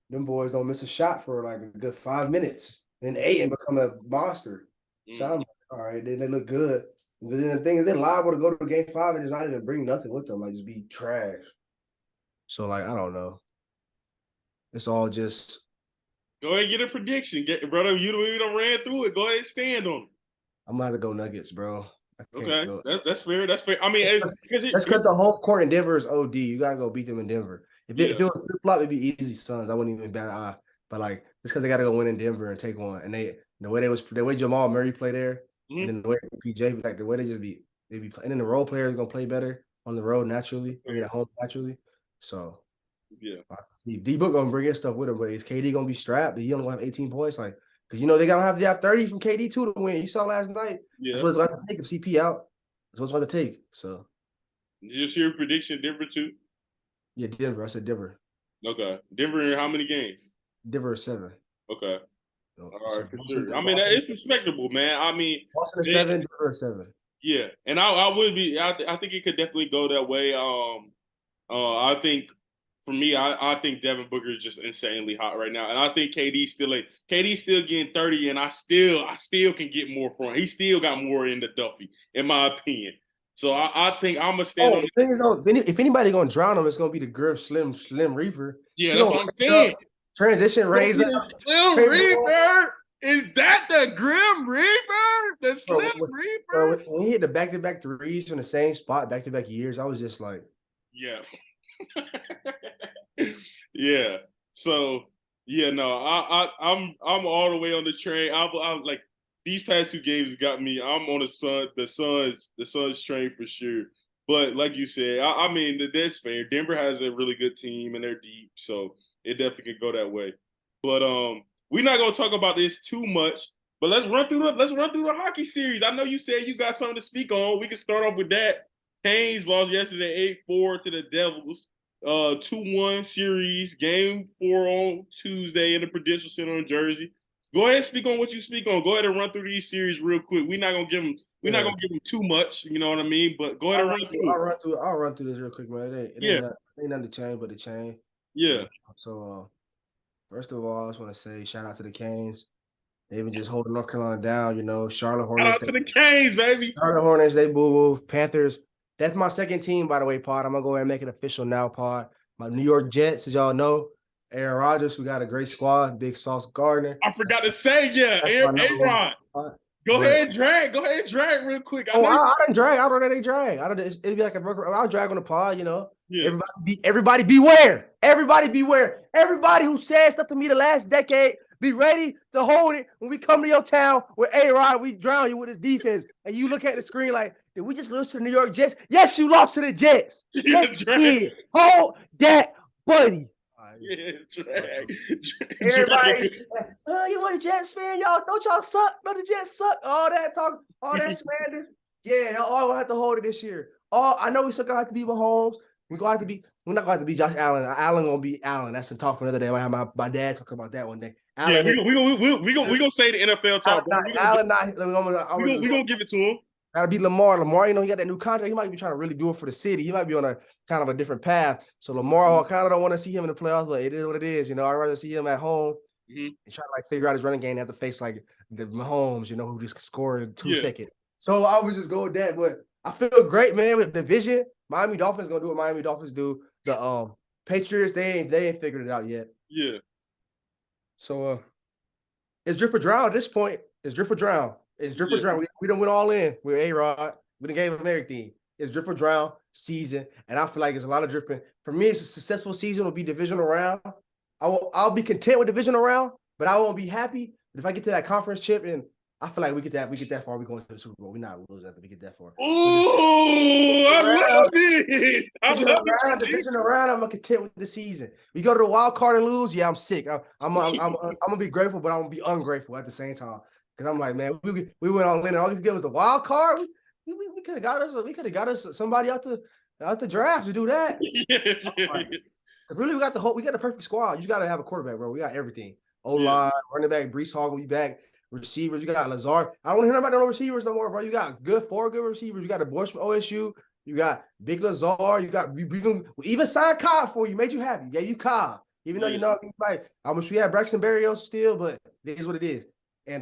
them boys don't miss a shot for like a good 5 minutes. And 8 and become a monster. So I'm like, all right, then they look good. But then the thing is, they're liable to go to game 5 and just not even bring nothing with them, like just be trash. So, like, I don't know. It's all just. Go ahead and get a prediction, brother. You done ran through it. Go ahead and stand on it. I'm gonna have to go Nuggets, bro. Okay, that's fair. That's fair. I mean, that's because the home court in Denver is OD. You gotta go beat them in Denver. If it was flip flop, it'd be easy Suns. I wouldn't even bat an eye. But like, just because they gotta go win in Denver and take one, and the way Jamal Murray play there. And then the way PJ, like the way they be playing, and then the role players are gonna play better on the road naturally. I mean at home naturally. So yeah, D Book gonna bring his stuff with him, but is KD gonna be strapped? He only have 18 points, like because they gotta have 30 from KD too to win. You saw last night. Yeah, that's what it's going to take if CP out. That's what it's going to take. So, did you see your prediction, Denver too? Yeah, Denver. I said Denver. Okay, Denver. How many games? Denver is 7. Okay. All right, for sure. I mean, it's respectable, man. I mean, Boston is 7, Denver is 7. Yeah, and I would be. I think it could definitely go that way. I think for me, I think Devin Booker is just insanely hot right now, and I think KD's still getting 30, and I still can get more from him. He still got more in the Duffy, in my opinion. So I think I'm gonna stand on. The thing is, if anybody gonna drown him, it's gonna be the Griff Slim Reaper. Yeah, that's what I'm saying. Transition raise up. Slim Reaper. Is that the Grim Reaper? The Slim Reaper? Bro, when he hit the back-to-back threes from the same spot back-to-back years, I was just like, yeah. Yeah. So, yeah, no, I'm all the way on the train. I'm like these past 2 games got me. I'm on the Suns train for sure. But like you said, I mean, that's fair. Denver has a really good team and they're deep, so it definitely could go that way. But we're not gonna talk about this too much, but let's run through the hockey series. I know you said you got something to speak on. We can start off with that. Canes lost yesterday 8-4 to the Devils. 2-1 series, game 4 on Tuesday in the Prudential Center in Jersey. Go ahead, speak on what you speak on. Go ahead and run through these series real quick. We're not gonna give them. We're not gonna give them too much. You know what I mean? But go ahead and run through it. I'll run through this real quick, man. It Yeah. ain't nothing to change but the chain. Yeah. So first of all, I just want to say shout out to the Canes. They've been just holding North Carolina down, you know. Charlotte Hornets. Shout out to the Canes, baby. Charlotte Hornets, they boo-boo. Panthers. That's my second team, by the way, Pod. I'm gonna go ahead and make it official now, Pod. My New York Jets, as y'all know. Aaron Rodgers, we got a great squad. Big Sauce Gardner. I forgot to say, Aaron. Go ahead and drag real quick. I didn't drag. I don't know they drag. It'd be like I'll drag on the pod, you know. Yeah. Everybody beware. Everybody beware. Everybody who said stuff to me the last decade, be ready to hold it when we come to your town with A-Rod. We drown you with his defense. And you look at the screen like, did we just lose to the New York Jets? Yes, you lost to the Jets. Yes, you did. Hold that, buddy. Yeah, drag. Everybody, you want a Jets fan? Y'all, don't y'all suck? No, the Jets suck. All that talk, all that slander. Yeah, y'all all gonna have to hold it this year. I know we still gonna have to be Mahomes. We're not gonna have to be Josh Allen. Allen gonna be Allen. That's some talk for another day. I have my dad talk about that one day. Allen, we gonna say the NFL talk. We're gonna give it to him. Gotta be Lamar. Lamar, you know, he got that new contract. He might be trying to really do it for the city. He might be on a kind of a different path. So Lamar, I kind of don't want to see him in the playoffs, but it is what it is. You know, I'd rather see him at home and try to like figure out his running game and have to face like the Mahomes, you know, who just scored in 2 seconds. So I would just go with that. But I feel great, man, with the division. Miami Dolphins gonna do what Miami Dolphins do. The Patriots, they ain't figured it out yet. Yeah. So it's drip or drown at this point. It's drip or drown. It's drip or drown. We done went all in with A-Rod. We done gave him everything. It's drip or drown season, and I feel like it's a lot of dripping. For me, it's a successful season. Will be divisional round. I'll be content with divisional round, but I won't be happy. But if I get to that conference chip, and I feel like we get that far, we going to the Super Bowl. We're not losing after we get that far. Oh, I love it. Divisional round, I'm content with the season. We go to the wild card and lose. Yeah, I'm sick. I'm gonna be grateful, but I'm gonna be ungrateful at the same time. Because I'm like, man, we went on winning. All we could get was the wild card. We could have got us somebody out the draft to do that. Really, we got the perfect squad. You just got to have a quarterback, bro. We got everything. O-line, running back, Breece Hall will be back. Receivers, you got Lazard. I don't want to hear about no receivers no more, bro. You got four good receivers. You got the boys from OSU. You got Big Lazard. You got we even signed Cobb for you. Made you happy. Gave you Cobb. Even though you know I wish we had Braxton Berrios still, but it is what it is. And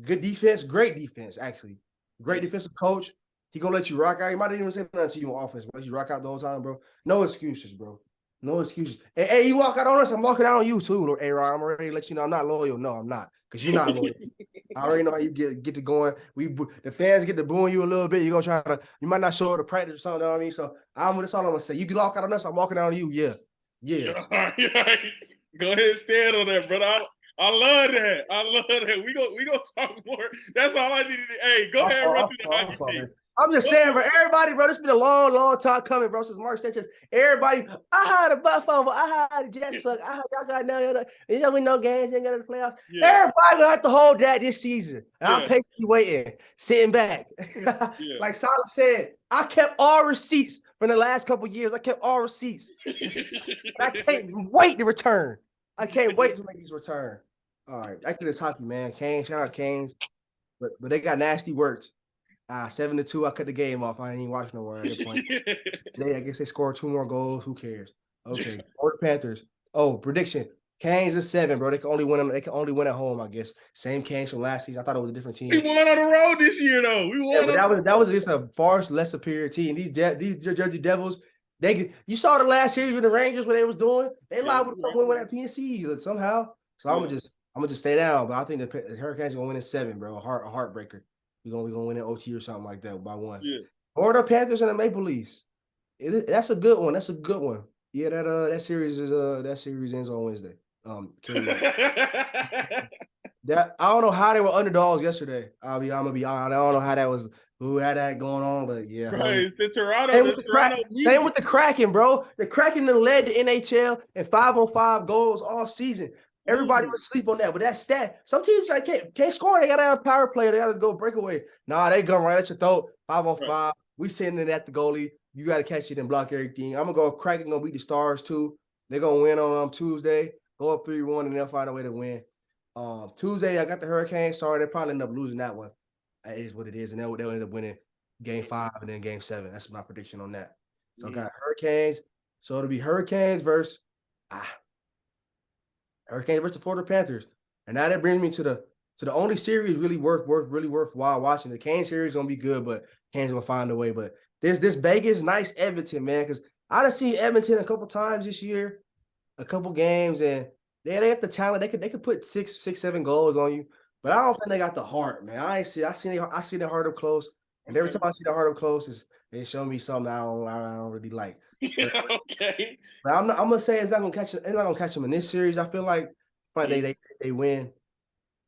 good defense, great defense, actually. Great defensive coach. He gonna let you rock out. He might not even say nothing to you on offense, but let you rock out the whole time, bro. No excuses, bro. No excuses. Hey, you walk out on us, I'm walking out on you too, A-Rod. I'm already let you know I'm not loyal. No, I'm not. Because you're not loyal. I already know how you get to going. The fans get to booing you a little bit. You're gonna you might not show up to practice or something, you know what I mean? So that's all I'm gonna say. You can walk out on us, I'm walking out on you. Yeah. Go ahead and stand on that, brother. I love that. We gonna talk more. That's all I needed. Hey, go ahead and run through the hockey team. I'm just saying, for everybody, bro, this has been a long, long time coming, bro, since Mark Sanchez. Everybody, I had a Buffalo, I had a Jets suck. Y'all got we no games, ain't got to the playoffs. Yeah. Everybody gonna have to hold that this season. And I'm patiently waiting, sitting back. Like Salah said, I kept all receipts from the last couple of years. I kept all receipts. I can't wait to return. I can't wait to make these return. All right, back to this hockey, man. Canes, shout out Canes. But they got nasty worked. 7-2, I cut the game off. I ain't even watch no more at that point. I guess they scored 2 more goals. Who cares? Okay. Or the Panthers. Oh, prediction. Canes is 7, bro. They can only win at home, I guess. Same Canes from last season. I thought it was a different team. We won on the road this year, though. That was just a far less superior team. These Jersey Devils, you saw the last series with the Rangers, what they was doing. They lied with that PNC somehow. So I'm gonna just stay down. But I think the Hurricanes are gonna win in 7, bro. A heartbreaker. We're gonna win in OT or something like that by 1. Yeah. Or the Panthers and the Maple Leafs. That's a good one. That's a good one. Yeah, that series ends on Wednesday. That I don't know how they were underdogs yesterday. I'm gonna be honest. I don't know how that was. Who had that going on? But yeah, right. It's the Toronto. Same with the Kraken, bro. The Kraken led the NHL in 5-on-5 goals all season. Everybody would sleep on that, but that stat. Some teams can't score. They gotta have power play. They gotta go breakaway. Nah, they come right at your throat. 5-on-5. Right. We sending it at the goalie. You gotta catch it and block everything. I'm gonna go Kraken gonna beat the Stars too. They're gonna win on Tuesday. Go up 3-1 and they'll find a way to win. Tuesday, I got the Hurricanes. Sorry, they probably end up losing that one. It is what it is, and they'll end up winning Game 5 and then Game 7. That's my prediction on that. So I got Hurricanes. So it'll be Hurricanes versus the Florida Panthers. And now that brings me to the only series really worthwhile watching. The Canes series gonna be good, but Canes gonna find a way. But this Vegas nice Edmonton, man, because I done seen Edmonton a couple times this year, a couple games, and they got the talent. They could put six, 7 goals on you. But I don't think they got the heart, man. I see the heart up close, and every time I see the heart up close, they show me something I don't really like. But, Okay. but I'm gonna say it's not gonna catch them in this series. I feel like they win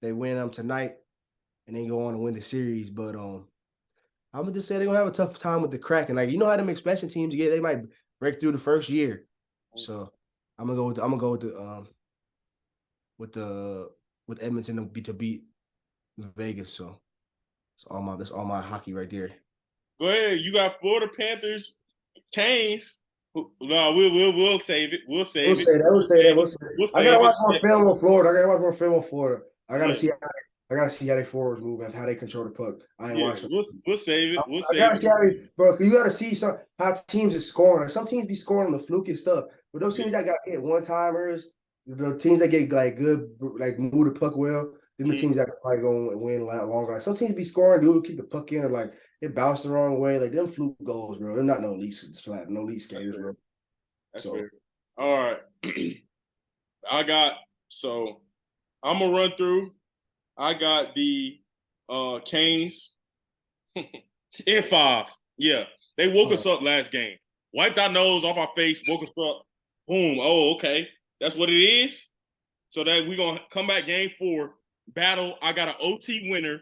tonight and then go on to win the series. But I'm gonna just say they're gonna have a tough time with the Kraken. Like, you know how them expansion teams get, they might break through the first year. So I'm gonna go with Edmonton to beat Vegas. So that's all my hockey right there. Go ahead. You got Florida Panthers, Canes. No, we'll save it. We'll save it. We'll say that. I gotta watch more film on Florida. I gotta see how they forwards move and how they control the puck. I ain't watching. We'll save it. I gotta see bro. You gotta see how teams are scoring. Like, some teams be scoring on the fluky stuff, but those teams that got hit one timers, the teams that get like good, like move the puck well, them the teams that probably gonna win a lot longer. Like, some teams be scoring, dude, keep the puck in, or like it bounced the wrong way. Like, them fluke goals, bro. They're not no elite skaters, bro. That's fair. All right. I'm gonna run through. I got the Canes in 5. Yeah. They woke us up last game. Wiped our nose off our face, woke us up. Boom. Oh, okay. That's what it is. So that we're gonna come back game 4. Battle. I got an OT winner.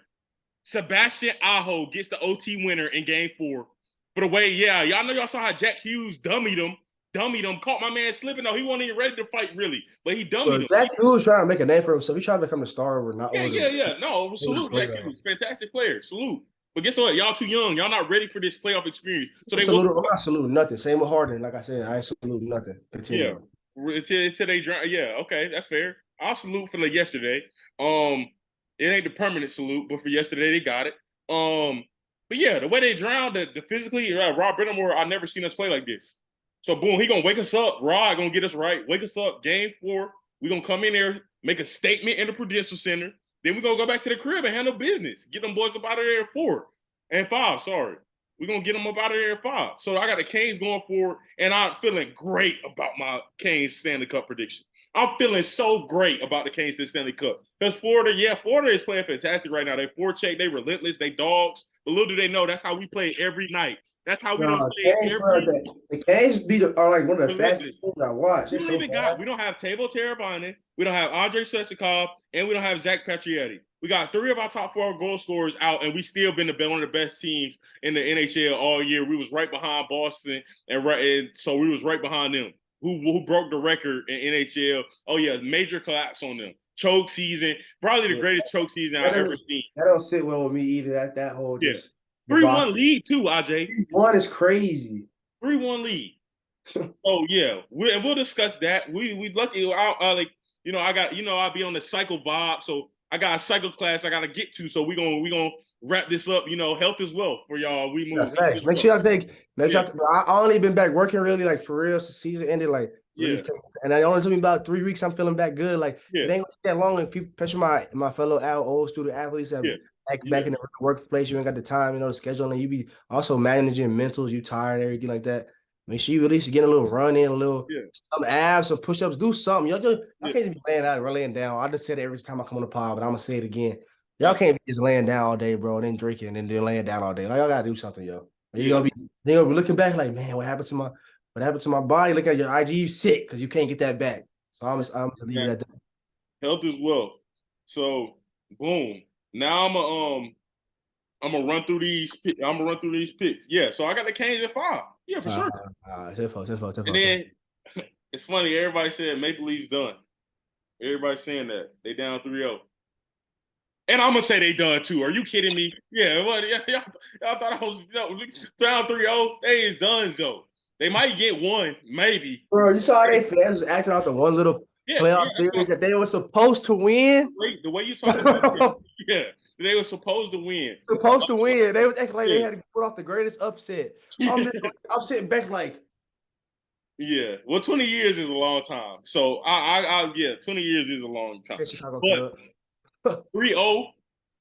Sebastian Aho gets the OT winner in game 4. For the way, y'all know y'all saw how Jack Hughes dummied him, caught my man slipping. No, he wasn't even ready to fight, really. But he dummied him. Jack Hughes trying to make a name for himself. He trying to become the star or not. Yeah. No, salute Jack Hughes. Fantastic player. Salute. But guess what? Y'all too young. Y'all not ready for this playoff experience. So I'm not saluting nothing. Same with Harden. Like I said, I ain't saluting nothing. Continue. Yeah. Until they drown. Yeah, okay, that's fair. I'll salute for yesterday. It ain't the permanent salute, but for yesterday they got it. But yeah, the way they drowned, the physically, Rob Brennemore, I've never seen us play like this. So boom, he gonna wake us up. Rod gonna get us right. Wake us up. Game 4. We gonna come in there, make a statement in the Prudential Center. Then we gonna go back to the crib and handle business. Get them boys up out of there at 4 and 5. Sorry, we gonna get them up out of there at 5. So I got the Canes going forward, and I'm feeling great about my Canes Stanley Cup prediction. I'm feeling so great about the Canes to Stanley Cup. Because Florida is playing fantastic right now. They forecheck, they relentless, they dogs. But little do they know that's how we play every night. That's how we don't play every night. The Canes are like one of the fastest teams I watch. We don't have Teuvo Teravainen, we don't have Andrei Svechnikov, and we don't have Zach Patriati. We got 3 of our top 4 goal scorers out, and we still been one of the best teams in the NHL all year. We was right behind Boston, and so we was right behind them. Who broke the record in NHL. Oh, yeah, major collapse on them. Choke season, probably the greatest choke season I've ever seen. That don't sit well with me either, that whole just... 3-1 lead, too, Aj. 3-1 is crazy. 3-1 lead. Oh, yeah. We'll discuss that. We lucky, I'll be on the cycle vibe, so I got a cycle class I got to get to, so we gonna wrap this up, health as well for y'all. We move. Yeah, make sure I only been back working really, like, for real since the season ended, like, really and it only took me about 3 weeks. I'm feeling back good. Like, it ain't gonna take that long. If you, especially my fellow old student athletes that back in the workplace, you ain't got the time, the schedule, and you be also managing mentals, you tired and everything like that. Make sure you at least get a little run in, some abs, some push-ups, do something. Y'all can't be laying out or laying down. I just said it every time I come on the pod, but I'm gonna say it again. Y'all can't be just laying down all day, bro, and then drinking and then laying down all day. Like, y'all gotta do something, yo. You're gonna be looking back like, man, what happened to my body? Looking at your IG, you sick because you can't get that back. So I'm gonna leave it at that. Health is wealth. So boom. Now I'm gonna run through these picks. Yeah, so I got the Canes at 5. Yeah, for sure. And then it's funny, everybody said Maple Leafs done. Everybody's saying that. They down 3-0. And I'm gonna say they done too. Are you kidding me? Yeah, what y'all thought I was down 3-0? They is done, though. They might get one, maybe. Bro, you saw they fans acting out the one little Yeah, playoff series that they were supposed to win. Great. The way you talk about it, yeah, they were supposed to win. Supposed to win. They was acting like they Yeah. had to put off the greatest upset. Yeah. I'm sitting back like, Yeah. Well, 20 years is a long time. So yeah, 20 years is a long time. Chicago But 3-0,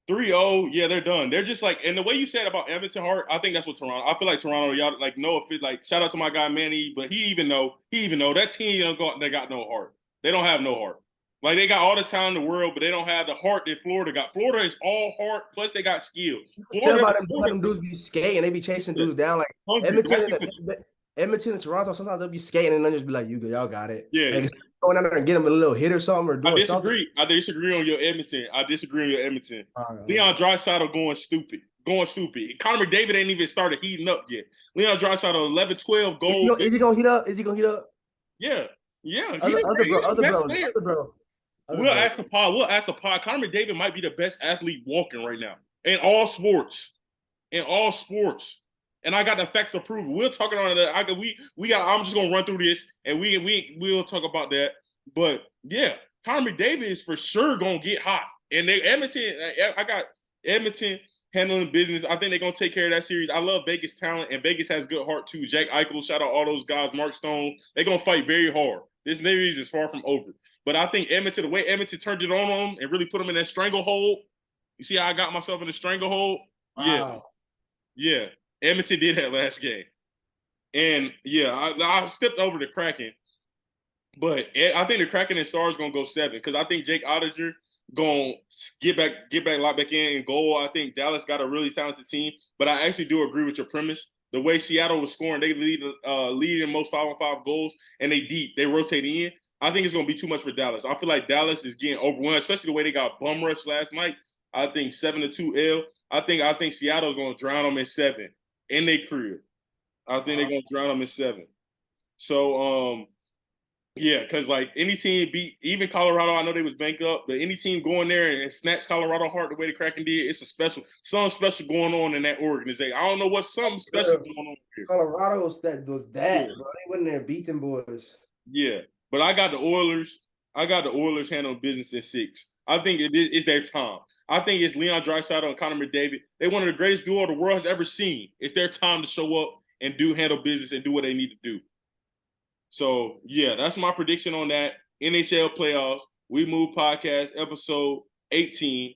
3-0, yeah, they're done. They're just like, and the way you said about Edmonton Hart, I think that's what Toronto. I feel like Toronto, y'all like no fit. Like shout out to my guy Manny, but he even know that team they got no heart. They don't have no heart. Like they got all the talent in the world, but they don't have the heart that Florida got. Florida is all heart, plus they got skill. tell Florida, about them dudes be skating, they be chasing dudes down like hungry. Edmonton and Toronto. Sometimes they'll be skating and they'll just be like, y'all got it. Yeah. Like, going down there and get them a little hit or something or doing something. I disagree on your Edmonton. Leon Draisaitl going stupid. Connor McDavid ain't even started heating up yet. Leon Draisaitl 11, 12 goals. Is he gonna heat up? Is he gonna heat up? Yeah. Yeah. Other bro. We'll ask the pod. Connor McDavid might be the best athlete walking right now in all sports. And I got the facts to prove it. We'll talk about that. I'm just gonna run through this and we'll talk about that. But yeah, Connor McDavid is for sure gonna get hot. And I got Edmonton handling business. I think they're gonna take care of that series. I love Vegas talent, and Vegas has good heart too. Jack Eichel, shout out all those guys, Mark Stone. They're gonna fight very hard. This series is far from over. But I think Edmonton, the way Edmonton turned it on them and really put them in that stranglehold. You see how I got myself in the stranglehold? Wow. Yeah. Edmonton did that last game. And yeah, I stepped over the Kraken. But I think the Kraken and Stars going to go 7 because I think Jake Oettinger going to get locked back in goal. I think Dallas got a really talented team. But I actually do agree with your premise. The way Seattle was scoring, they lead in most 5-on-5 goals, and they deep. They rotate in. I think it's going to be too much for Dallas. I feel like Dallas is getting overwhelmed, especially the way they got bum rushed last night. I think 7-2 L. I think Seattle is going to drown them in 7 in their career. I think they're going to drown them in 7. So, yeah, because like any team beat, even Colorado, I know they was banked up, but any team going there and snatch Colorado heart the way the Kraken did, it's something special going on in that organization. I don't know what's something special going on here. Colorado was that, bro. They went there and beat them boys. Yeah. But I got the Oilers. Handling business in 6. I think it's their time. I think it's Leon Draisaitl and Connor McDavid. They're one of the greatest duo the world has ever seen. It's their time to show up and handle business and do what they need to do. So, yeah, that's my prediction on that. NHL playoffs. We Move podcast, episode 18.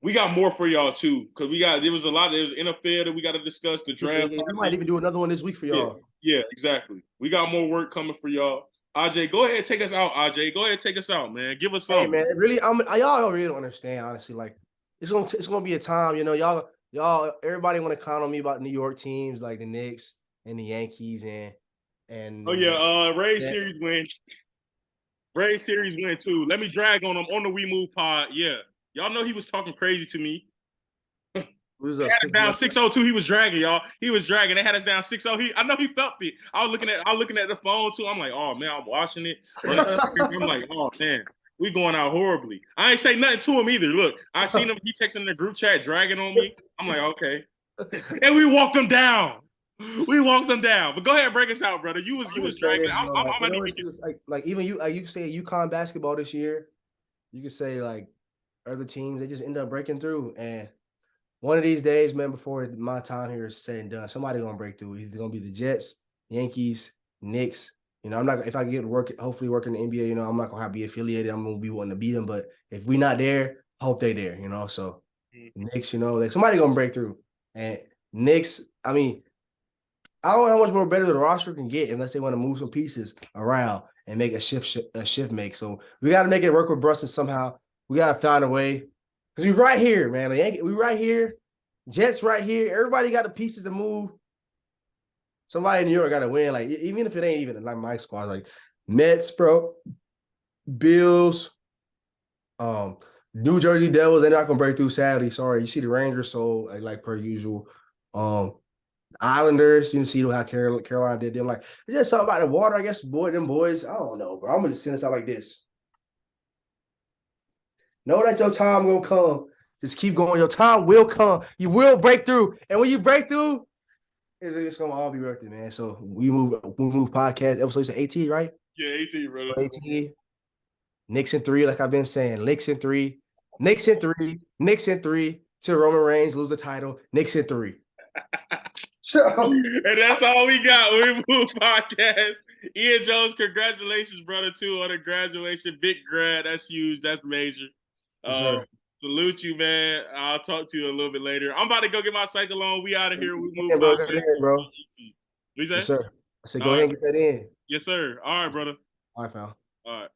We got more for y'all, too, because there's NFL that we got to discuss, the draft. We might even do another one this week for y'all. Yeah, exactly. We got more work coming for y'all. AJ, go ahead and take us out. AJ, go ahead and take us out, man. Give us something. Hey, man, really, y'all really don't understand, honestly. Like, it's gonna be a time, y'all, everybody want to count on me about New York teams like the Knicks and the Yankees and. Oh yeah, Rays series win. Rays series win too. Let me drag on them on the We Move pod. Yeah, y'all know he was talking crazy to me. They had us down 6-0 too. He was dragging, y'all. He was dragging. They had us down 6-0. I know he felt it. I was looking at the phone too. I'm like, oh man, I'm watching it. I'm like, oh man, we going out horribly. I ain't say nothing to him either. Look, I seen him. He texting in the group chat, dragging on me. I'm like, okay. And we walked them down. But go ahead and break us out, brother. You was dragging. Like even you can say UConn basketball this year. You can say like other teams, they just end up breaking through. And one of these days, man, before my time here is said and done, somebody gonna break through. Either gonna be the Jets, Yankees, Knicks. I'm not. If I get hopefully work in the NBA, I'm not gonna have to be affiliated. I'm gonna be wanting to beat them. But if we not there, I hope they there. So Knicks, like somebody gonna break through. And Knicks, I mean, I don't know how much more better the roster can get unless they want to move some pieces around and make a shift make. So we got to make it work with Brunson somehow. We got to find a way. Because we right here, man. We right here. Jets right here. Everybody got the pieces to move. Somebody in New York got to win. Like, even if it ain't even like my squad, like Mets, bro, Bills, New Jersey Devils, they're not going to break through, sadly. Sorry. You see the Rangers, so like per usual. Islanders, you can see how Carolina did them. Like, it's just something about the water, I guess. Them boys, I don't know, bro. I'm going to send this out like this. Know that your time will come. Just keep going. Your time will come. You will break through. And when you break through, it's going to all be worth it, man. So we move podcast, episode 18, right? Yeah, 18, brother. 18. Knicks in 3, like I've been saying. Knicks in 3. Knicks in 3. Knicks in 3. Till Roman Reigns lose the title. Knicks in 3. So, and that's all we got. We move podcast. Ian Jones, congratulations, brother, too, on the graduation. Big grad. That's huge. That's major. sir. Salute you, man. I'll talk to you a little bit later. I'm about to go get my cycle on. We out of here. We move bro. podcast. Get in, bro. What you say? Yes, sir. I said, go All ahead right. and get that in. Yes, sir. All right, brother. All right, fam. All right.